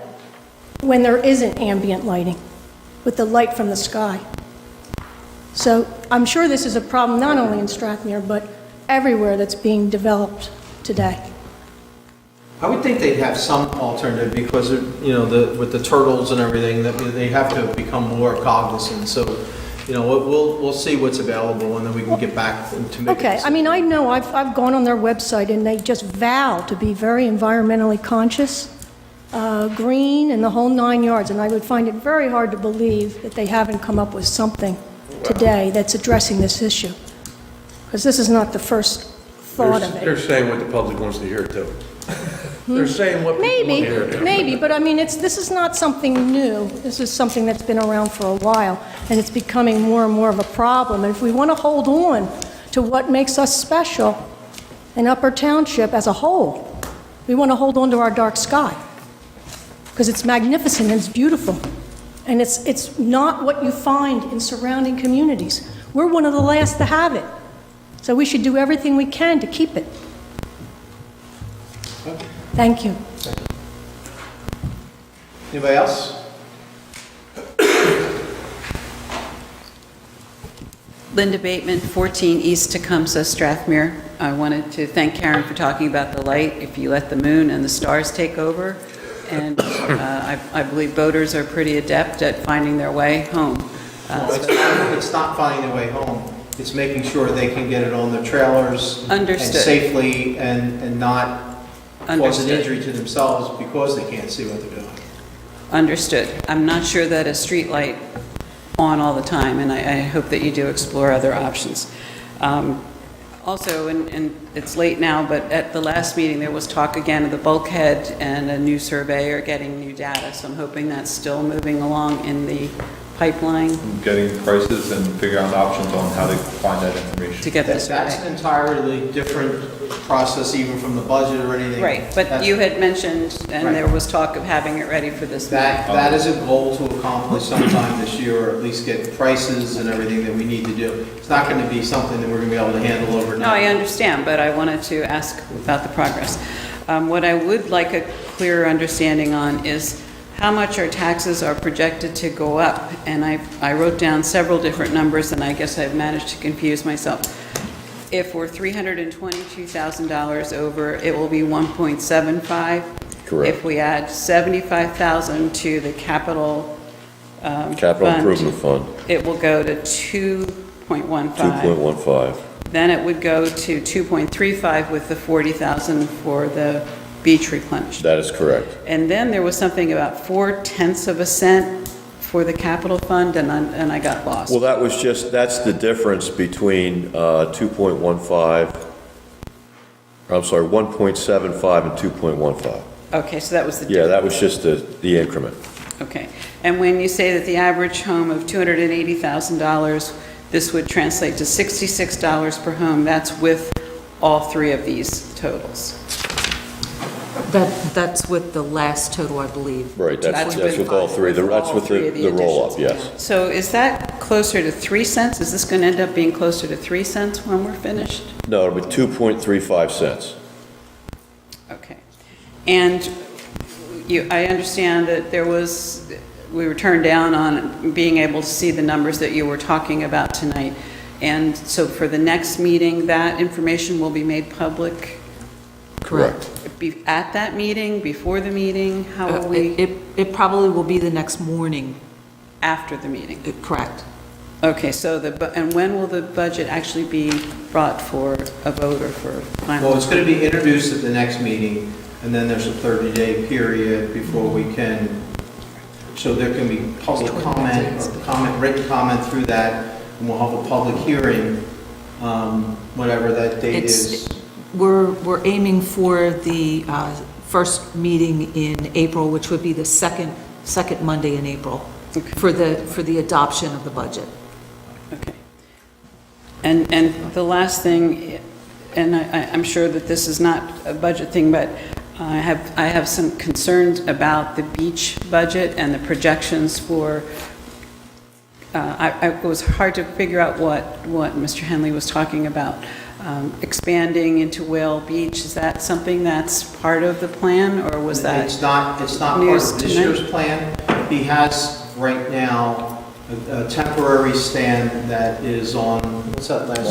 when there isn't ambient lighting, with the light from the sky. So I'm sure this is a problem not only in Strathmere, but everywhere that's being developed today. I would think they'd have some alternative because, with the turtles and everything, that they have to become more cognizant. So, we'll see what's available and then we can get back to make a Okay, I decision. mean, I know, I've gone on their website and they just vow to be very environmentally conscious, green and the whole 9 yards, and I would find it very hard to believe that they haven't come up with something today that's addressing this issue. Because this is not the first thought of They're it. saying what the public wants to hear too. They're saying what people want to hear. Maybe, but I mean, this is not something new. This is something that's been around for a while, and it's becoming more and more of a problem. And if we want to hold on to what makes us special in Upper Township as a whole, we want to hold on to our dark sky, because it's magnificent and it's beautiful. And it's not what you find in surrounding communities. We're one of the last to have it. So we should do everything we can to keep it. Thank you. Anybody else? Linda Bateman, 14 East Tecumseh, Strathmere. I wanted to thank Karen for talking about the light. If you let the moon and the stars take over, and I believe boaters are pretty adept at finding their way home. It's not finding their way home. It's making sure they can get it on their trailers. Understood. And safely and not cause an Understood. injury to themselves because they can't see what they're doing. Understood. I'm not sure that a street light on all the time, and I hope that you do explore other options. Also, and it's late now, but at the last meeting, there was talk again of the bulkhead and a new surveyor getting new data, so I'm hoping that's still moving along in the pipeline Getting prices and figuring out options on how to find that information. to get this That's right. an entirely different process even from the budget or anything. Right, but That's- you had mentioned, and Right. there was talk of having it ready for this meeting. That is a goal to accomplish sometime this year, or at least get prices and everything that we need to do. It's not going to be something that we're going to be able to handle overnight. No, I understand, but I wanted to ask about the progress. What I would like a clearer understanding on is how much our taxes are projected to go up. And I wrote down several different numbers, and I guess I've managed to confuse myself. If we're $322,000 over, it will be 1.75. Correct. If we add 75,000 to the capital Capital fund, Improvement Fund, it will go to 2.15. 2.15. Then it would go to 2.35 with the 40,000 for the beach replenishment. That is correct. And then there was something about 0.4 of a cent for the capital fund, and I got lost. Well, that's the difference between 2.15, I'm sorry, 1.75 and 2.15. Okay, so that was the Yeah, that was just the increment. Okay. And when you say that the average home of $280,000, this would translate to $66 per home, that's with all three of these totals. That's with the last total, I believe. Right, that's with all three, With that's all with three of the the roll-up, additions. yes. So is that closer to 3 cents? Is this going to end up being closer to 3 cents when we're finished? No, it'll be 2.35 cents. Okay. And I understand that we were turned down on being able to see the numbers that you were talking about tonight. And so for the next meeting, that information will be made public? Correct. At that meeting, before the meeting? How will we? It probably will be the next morning. After the meeting? Correct. Okay, so and when will the budget actually be brought for a vote or for final? Well, it's going to be introduced at the next meeting, and then there's a 30-day period before we can, so there can be public comment, written comment through that, and we'll have a public hearing, whatever that date is. We're aiming for the first meeting in April, which would be the second Monday in April, for the adoption of the budget. Okay. And the last thing, and I'm sure that this is not a budget thing, but I have some concerns about the beach budget and the projections for, it was hard to figure out what Mr. Henley was talking about. Expanding into Whale Beach, is that something that's part of the plan, or was that It's not part news of this tonight? year's plan. He has right now a temporary stand that is on, what's that last?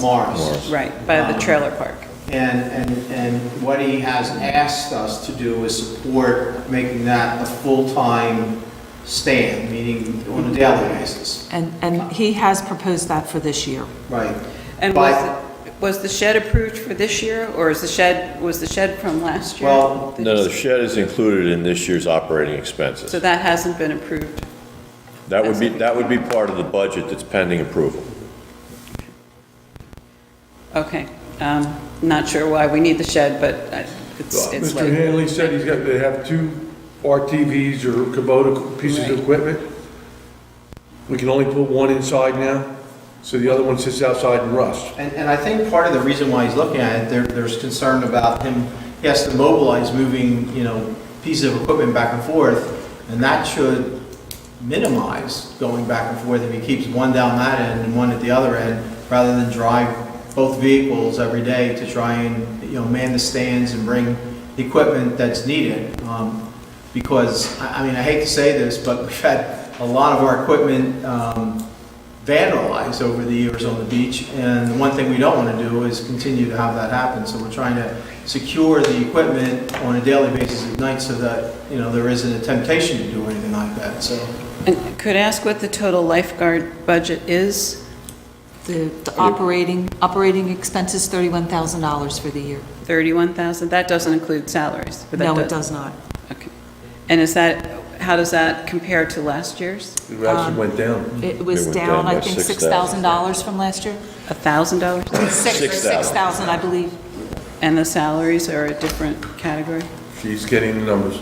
Mars. Mars. Right, by the trailer park? And what he has asked us to do is support making that a full-time stand, meaning on a daily basis. And he has proposed that for this year. Right. And But- was the shed approved for this year, or was the shed from last year? Well, No, the shed is included in this year's operating expenses. So that hasn't been approved? That would be part of the budget that's pending approval. Okay. Not sure why we need the shed, but it's Mr. late. Hanley said they have 2 RTVs or Kubota pieces of equipment. We can only put one inside now, so the other one sits outside and rusts. And I think part of the reason why he's looking at it, there's concern about him, he has to mobilize moving, pieces of equipment back and forth, and that should minimize going back and forth if he keeps one down that end and one at the other end, rather than drive both vehicles every day to try and, man the stands and bring equipment that's needed. Because, I hate to say this, but we've had a lot of our equipment vandalized over the years on the beach, and the one thing we don't want to do is continue to have that happen. So we're trying to secure the equipment on a daily basis at night so that, there isn't a temptation to do anything like that, so. And could I ask what the total lifeguard budget is? The operating expenses, $31,000 for the year. 31,000? That doesn't include salaries? But that No, it does not. Okay. And how does that compare to last year's? It actually went down. It was It went down, down I by think, $6,000. $6,000 from last year. $1,000? $6,000, I believe. And the salaries are a different category? She's getting the numbers.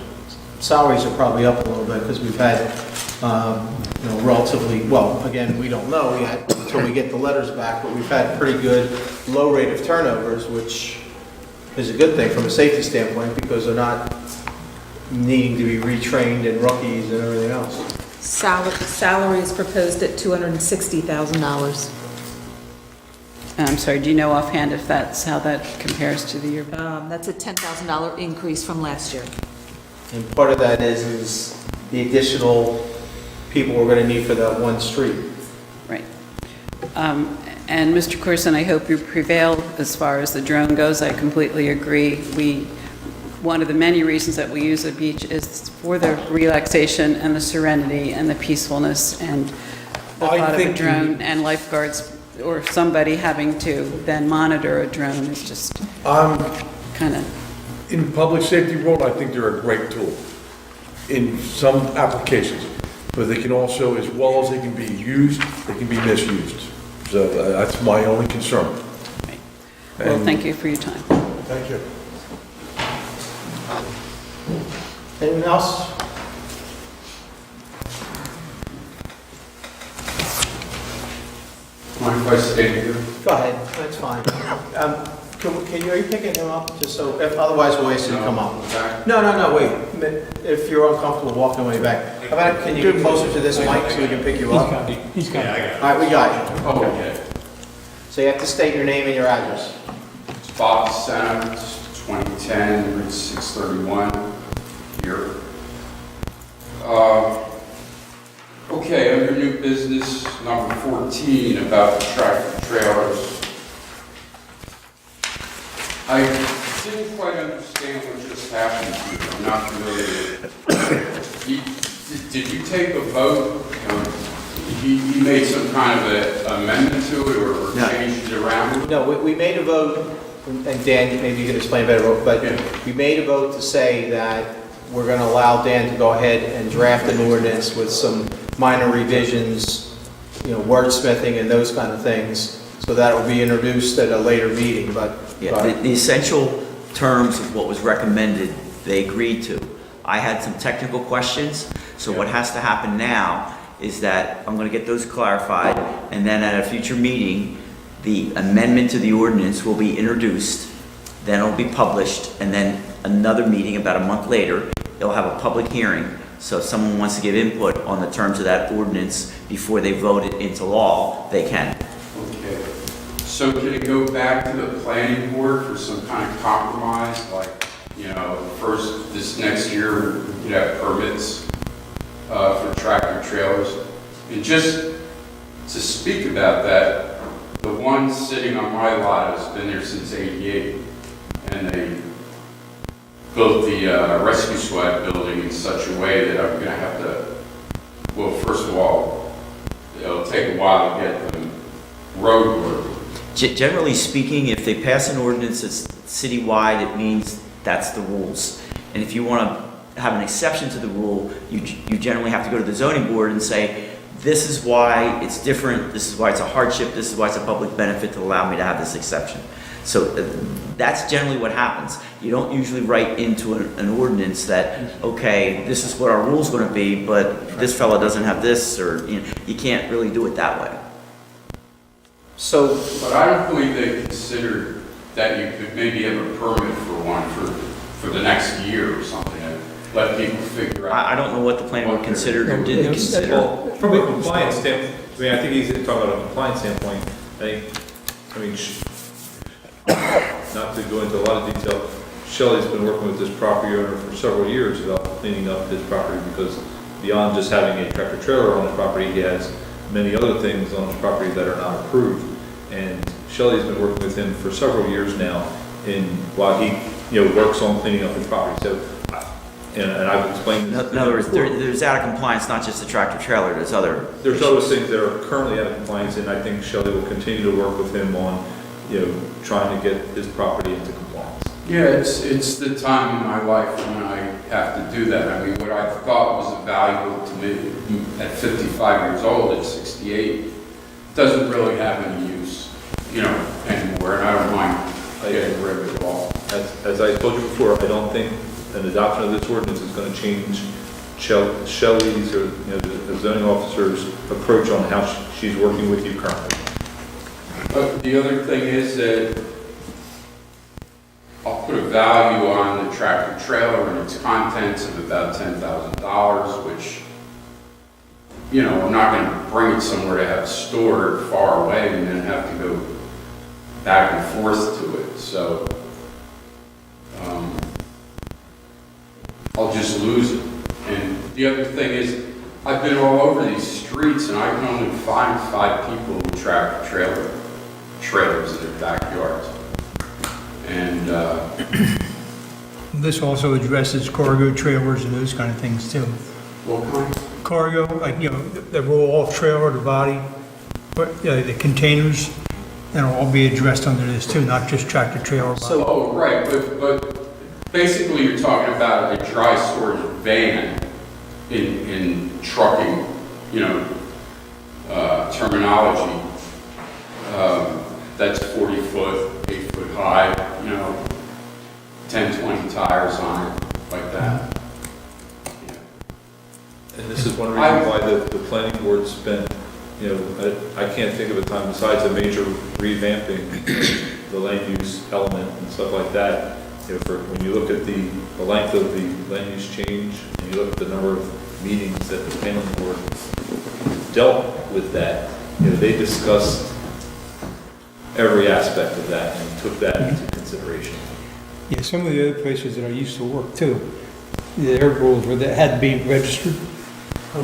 Salaries are probably up a little bit because we've had, relatively, well, again, we don't know yet until we get the letters back, but we've had pretty good low rate of turnovers, which is a good thing from a safety standpoint because they're not needing to be retrained and rookies and everything else. Salary is proposed at $260,000. I'm sorry, do you know offhand if that's how that compares to the year? That's a $10,000 increase from last year. And part of that is the additional people we're going to need for that one street. Right. And Mr. Corson, I hope you prevail as far as the drone goes. I completely agree. One of the many reasons that we use the beach is for the relaxation and the serenity and the peacefulness, and the thought of a drone and lifeguards or somebody having to then monitor a drone is just kind of... In the public safety world, I think they're a great tool in some applications, but they can also, as well as they can be used, they can be misused. So that's my only concern. Right. Well, thank you for your time. Thank you. Anyone else? Mind if I stay here? Go ahead, that's fine. Are you picking him up, just so, otherwise we'll ask you to come up? No, wait. If you're uncomfortable walking away back, how about, can you get closer to this mic so we can pick you up? He's got it. All right, we got you. Okay. So you have to state your name and your address. It's Bob Senna, it's 2010, Route 631, here. Okay, under new business number 14, about the tractor trailers. I didn't quite understand what just happened here. I'm not familiar with it. Did you take a vote? You made some kind of an amendment to it or No. changed it around? No, we made a vote, and Dan, maybe you can explain better, but we made a vote to say that we're going to allow Dan to go ahead and draft an ordinance with some minor revisions, wordsmithing and those kind of things, so that will be introduced at a later meeting, but... Yeah, the essential terms of what was recommended, they agreed to. I had some technical questions, so what has to happen now is that I'm going to get those clarified, and then at a future meeting, the amendment to the ordinance will be introduced, then it'll be published, and then another meeting about a month later, it'll have a public hearing. So if someone wants to give input on the terms of that ordinance before they vote it into law, they can. Okay. So can it go back to the planning board for some kind of compromise, like, first, this next year, we could have permits for tractor trailers? And just to speak about that, the one sitting on my lot has been there since '88. and they built the rescue squad building in such a way that I'm gonna have to, well, first of all, it'll take a while to get them roadworthy. Generally speaking, if they pass an ordinance that's citywide, it means that's the rules. And if you want to have an exception to the rule, you generally have to go to the zoning board and say, this is why it's different, this is why it's a hardship, this is why it's a public benefit to allow me to have this exception. So that's generally what happens. You don't usually write into an ordinance that, okay, this is what our rule's going to be, but this fella doesn't have this, or you can't really do it that way. So, But I don't believe they considered that you could maybe have a permit for one for the next year or something, and let people figure out. I don't know what the planning board considered or didn't consider. Well, from a compliance standpoint, I mean, I think he's talking about a compliance standpoint. Not to go into a lot of detail, Shelley's been working with this property owner for several years about cleaning up his property, because beyond just having a tractor trailer on the property, he has many other things on his property that are not approved. And Shelley's been working with him for several years now, while he, works on cleaning up his property. So, and I've explained this. In other words, there's out of compliance, not just the tractor trailer, there's other things that are currently out of compliance, and I think Shelley will continue to work with him on, trying to get his property into compliance. Yeah, it's the time in my life when I have to do that. I mean, what I thought was valuable to me at 55 years old, at 68, doesn't really have any use, anymore, and I don't mind getting rid of it all. As I told you before, I don't think an adoption of this ordinance is going to change Shelley's or the zoning officer's approach on how she's working with you currently. But the other thing is that I'll put a value on the tractor trailer and its contents of about $10,000, which, I'm not going to bring it somewhere to have stored far away and then have to go back and forth to it. So I'll just lose it. And the other thing is, I've been all over these streets and I can only find 5 people who tractor trailers in their backyards. And This also addresses cargo trailers and those kind of things too. what kind? Cargo, like, the roll-off trailer, the body, but the containers, that'll all be addressed under this too, not just tractor trailer. Oh, right, but basically you're talking about a dry storage van in trucking, terminology. That's 40 foot, 8 foot high, 10, 20 tires on it, like that. And this is one reason why the planning board spent, I can't think of a time besides a major revamping the land use element and stuff like that. When you look at the length of the land use change, and you look at the number of meetings that the planning board dealt with that, they discussed every aspect of that and took that into consideration. Yeah, some of the other places that I used to work too, their rules were that it had to be registered. All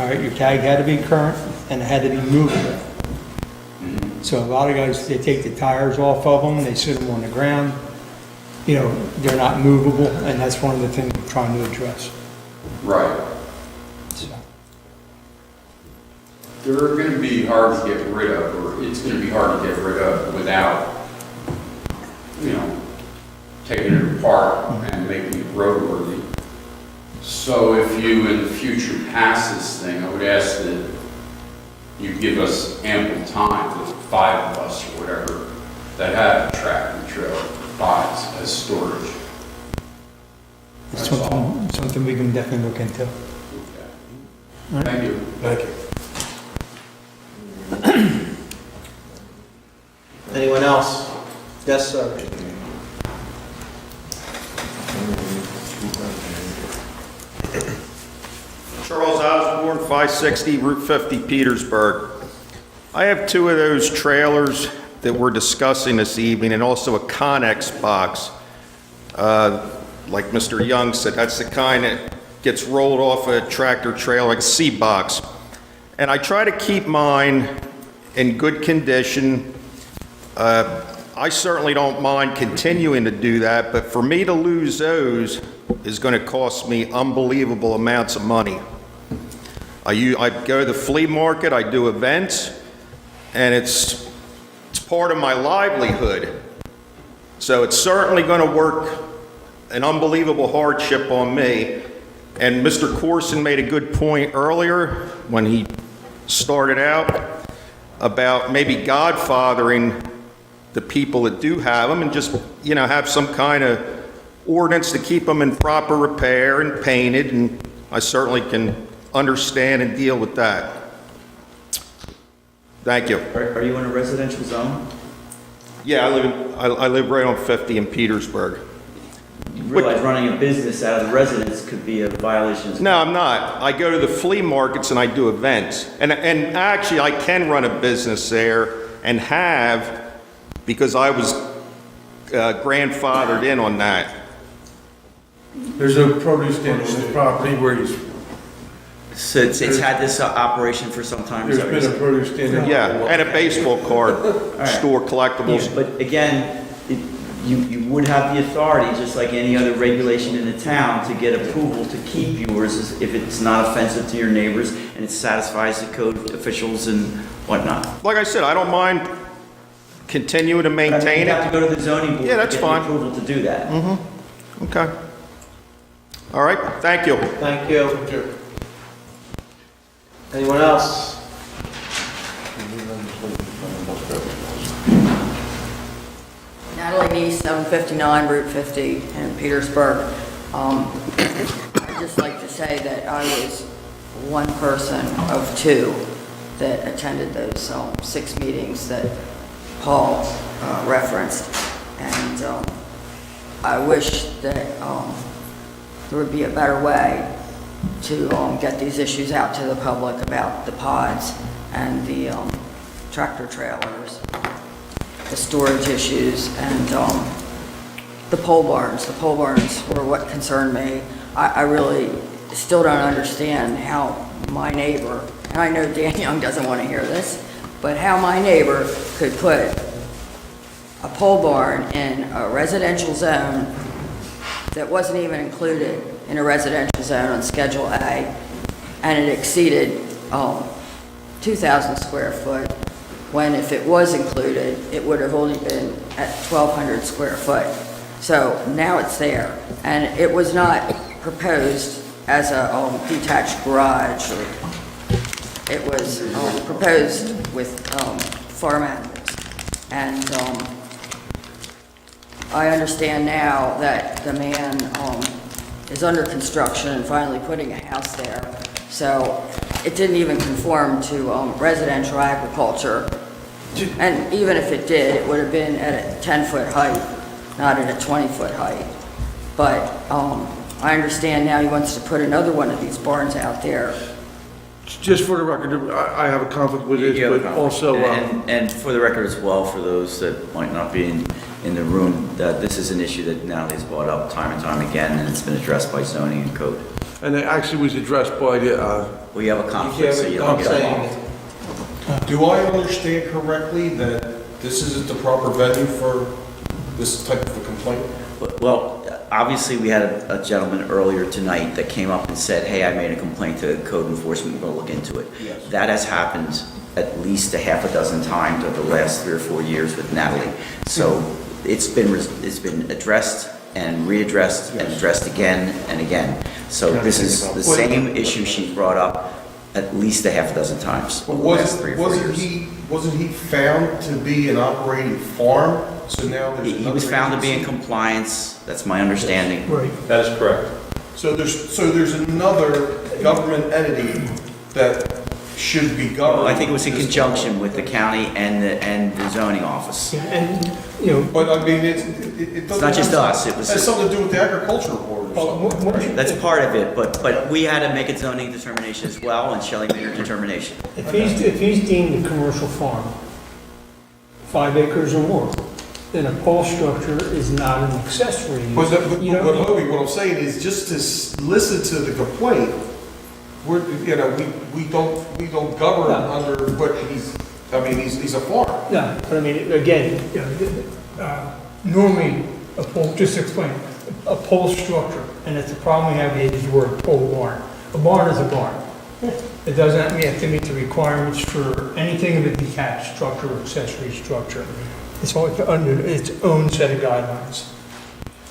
right, your tag had to be current and it had to be movable. So a lot of guys, they take the tires off of them, they sit them on the ground. They're not movable, and that's one of the things we're trying to address. Right. So, They're going to be hard to get rid of, or it's going to be hard to get rid of without, taking it apart and making it roadworthy. So if you in the future pass this thing, I would ask that you give us ample time, the 5 of us or whatever, that have a tractor trailer buys as storage. it's That's all. something we can definitely look into. Okay. Thank you. Thank you. anyone else? Yes, sir. Charles Osborne, 560 Route 50, Petersburg. I have 2 of those trailers that we're discussing this evening, and also a Connex box. Like Mr. Young said, that's the kind that gets rolled off a tractor trailer, like a C-box. And I try to keep mine in good condition. I certainly don't mind continuing to do that, but for me to lose those is going to cost me unbelievable amounts of money. I go to the flea market, I do events, and it's part of my livelihood. So it's certainly going to work an unbelievable hardship on me. And Mr. Corson made a good point earlier when he started out about maybe godfathering the people that do have them and just, have some kind of ordinance to keep them in proper repair and painted, and I certainly can understand and deal with that. Thank you. Are you in a residential zone? Yeah, I live right on 50 in Petersburg. You realize running a business out of the residence could be a violation? No, I'm not. I go to the flea markets and I do events. And actually, I can run a business there and have, because I was grandfathered in on that. There's a produce stand on this property where he's, So it's had this operation for some time? there's been a produce stand. Yeah, and a baseball card store, collectibles. Yeah, but again, you would have the authority, just like any other regulation in the town, to get approval to keep yours if it's not offensive to your neighbors and it satisfies the code officials and whatnot. Like I said, I don't mind continuing to maintain You have it. to go to the zoning board Yeah, that's to get fine. the approval to do that. Okay. All right, thank you. Thank you. Anyone else? Natalie Neese, 759 Route 50 in Petersburg. I'd just like to say that I was one person of two that attended those 6 meetings that Paul referenced. And I wish that there would be a better way to get these issues out to the public about the pods and the tractor trailers, the storage issues, and the pole barns. The pole barns were what concerned me. I really still don't understand how my neighbor, and I know Dan Young doesn't want to hear this, but how my neighbor could put a pole barn in a residential zone that wasn't even included in a residential zone on Schedule A, and it exceeded 2,000 square foot, when if it was included, it would have only been at 1,200 square foot. So now it's there, and it was not proposed as a detached garage. It was proposed with farm animals. And I understand now that the man is under construction and finally putting a house there. So it didn't even conform to residential agriculture. And even if it did, it would have been at a 10-foot height, not at a 20-foot height. But I understand now he wants to put another one of these barns out there. Just for the record, I have a conflict with this, but also... And for the record as well, for those that might not be in the room, that this is an issue that Natalie's brought up time and time again, and it's been addressed by zoning and code. And it actually was addressed by the... Well, you have a conflict, so you don't get involved. Do I understand correctly that this isn't the proper venue for this type of a complaint? Well, obviously, we had a gentleman earlier tonight that came up and said, hey, I made a complaint to code enforcement, we're going to look into it. Yes. That has happened at least a half a dozen times over the last 3 or 4 years with Natalie. So it's been addressed and readdressed and addressed again and again. So this is the same issue she brought up at least a half a dozen times over the last 3 or 4 years. Wasn't he found to be an operating farm? So now there's He was found to be in compliance, that's my understanding. Right. That is correct. So there's another government entity that should be governed. Well, I think it was in conjunction with the county and the zoning office. And, But I mean, it It's doesn't. not just us, it was... Has something to do with the agricultural board or something. That's part of it, but we had to make a zoning determination as well, and Shelley made her determination. if he's deemed a commercial farm, 5 acres or more, then a pole structure is not an accessory use. But Hobie, what I'm saying is just to listen to the complaint, we don't govern under what he's a farm. No, but I mean, again, normally, a pole, just to explain, a pole structure, and it's a problem we have is the word pole barn. A barn is a barn. It doesn't have to meet the requirements for anything of a detached structure or accessory structure. It's all under its own set of guidelines.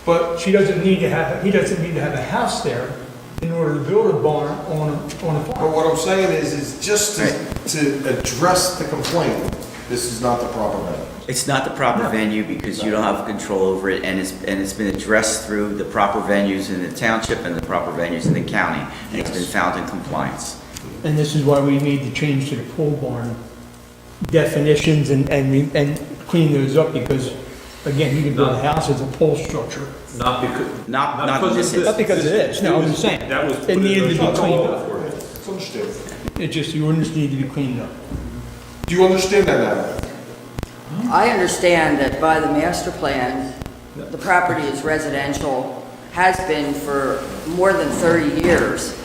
But he doesn't need to have a house there in order to build a barn on a farm. But what I'm saying is just to address the complaint, this is not the proper venue. It's not the proper venue because you don't have control over it, and it's been addressed through the proper venues in the township and the proper venues in the county, and it's been found in compliance. And this is why we need to change to the pole barn definitions and clean those up, because, again, you can build a house as a pole structure. Not because, Not because this of this. Not because it is, no, I'm just saying. That was. It needed to be cleaned up. It's understood. It just, the ordinance needed to be cleaned up. Do you understand that now? I understand that by the master plan, the property is residential, has been for more than 30 years.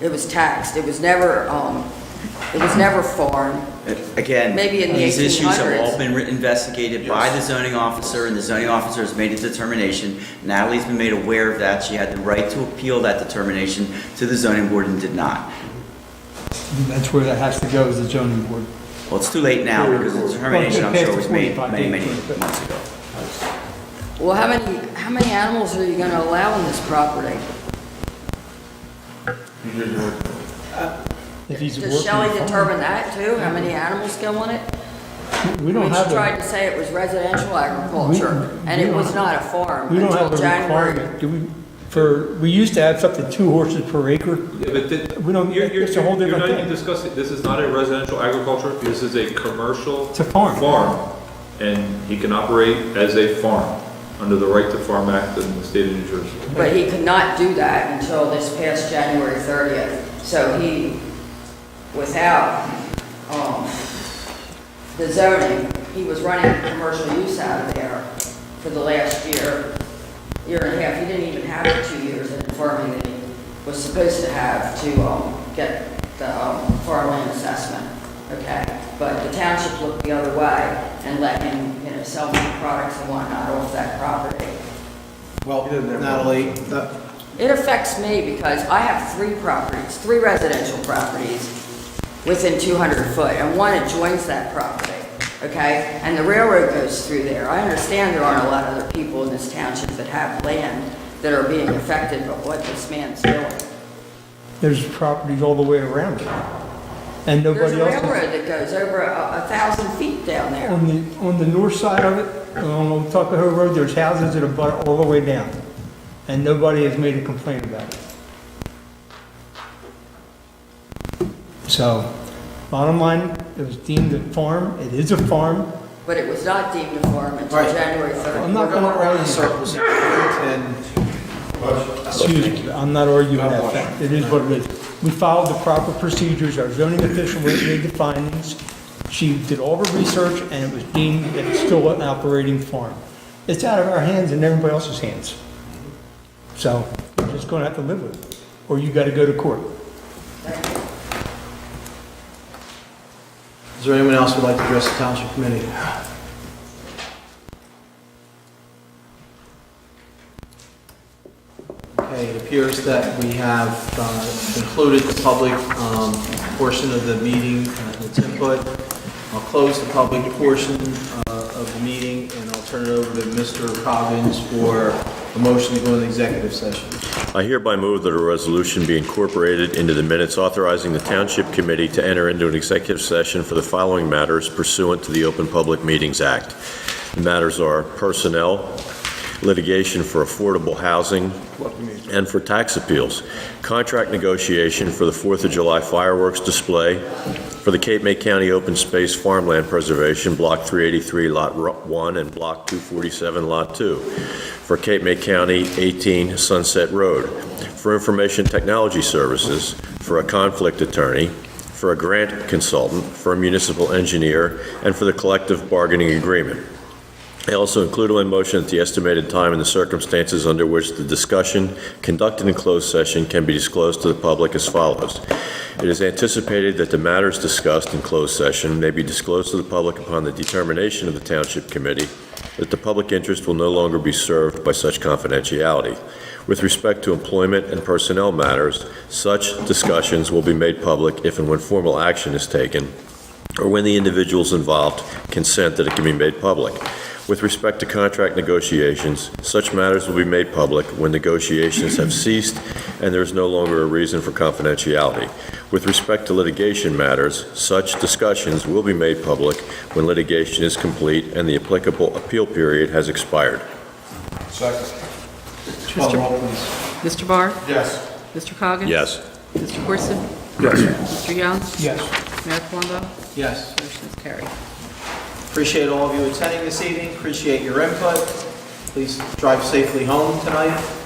It was taxed. It was never farm. Again, Maybe in the these issues have 1800s. all been investigated by the zoning officer, and the zoning officer has made a determination. Natalie's been made aware of that. She had the right to appeal that determination to the zoning board and did not. That's where that has to go, is the zoning board. Well, it's too late now because the determination, I'm sure, was made many, many months ago. Well, how many animals are you going to allow on this property? If he's Does working Shelley farm. determine that too? How many animals go on it? We don't She have tried a, to say it was residential agriculture, and it was not a farm we don't have until a January. requirement, do we? We used to have up to 2 horses per acre. We don't, it's a whole You're different not even thing. discussing, this is not a residential agriculture, this is a commercial. It's a farm. And he can operate as a farm under the Right to Farm Act in the state of New Jersey. But he could not do that until this past January 30th. So he, without the zoning, he was running commercial use out of there for the last year and a half. He didn't even have the 2 years in farming that he was supposed to have to get the farmland assessment. Okay, but the township looked the other way and let him, sell food products and whatnot off that property. Well, Natalie, It affects me because I have 3 properties, 3 residential properties within 200 foot, and one adjoins that property, okay? And the railroad goes through there. I understand there aren't a lot of other people in this township that have land that are being affected by what this man's doing. There's properties all the way around it. And There's nobody a else. railroad that goes over 1,000 feet down there. On the north side of it, on Tuckahoe Road, there's houses that are butt all the way down. And nobody has made a complaint about it. So, bottom line, it was deemed a farm. It is a farm. But it was not deemed a farm until Right. January 3rd. I'm not we're going gonna around in argue. circles here, and Excuse me, I'm not arguing that fact. It is what it is. We followed the proper procedures. Our zoning official made the findings. She did all the research, and it was deemed that it's still an operating farm. It's out of our hands and everybody else's hands. So, we're just gonna have to live with it, or you gotta go to court. is there anyone else who would like to address the Township Committee? Okay, it appears that we have concluded the public portion of the meeting, its input. I'll close the public portion of the meeting, and I'll turn it over to Mr. Coggins for a motion to go into executive session. I hereby move that a resolution be incorporated into the minutes authorizing the Township Committee to enter into an executive session for the following matters pursuant to the Open Public Meetings Act. The matters are personnel, litigation for affordable housing, and for tax appeals, contract negotiation for the 4th of July fireworks display, for the Cape May County Open Space Farmland Preservation, Block 383, Lot 1, and Block 247, Lot 2, for Cape May County 18 Sunset Road, for information technology services, for a conflict attorney, for a grant consultant, for a municipal engineer, and for the collective bargaining agreement. I also included in my motion that the estimated time and the circumstances under which the discussion conducted in closed session can be disclosed to the public as follows. It is anticipated that the matters discussed in closed session may be disclosed to the public upon the determination of the Township Committee that the public interest will no longer be served by such confidentiality. With respect to employment and personnel matters, such discussions will be made public if and when formal action is taken, or when the individuals involved consent that it can be made public. With respect to contract negotiations, such matters will be made public when negotiations have ceased and there is no longer a reason for confidentiality. With respect to litigation matters, such discussions will be made public when litigation is complete and the applicable appeal period has expired. Second. Call the roll, please. Mr. Barr? Yes. Mr. Coggins? Yes. Mr. Corson? Yes. Mr. Young? Yes. Mayor Colombo? Yes. Motion is carried. Appreciate all of you attending this evening, appreciate your input. Please drive safely home tonight.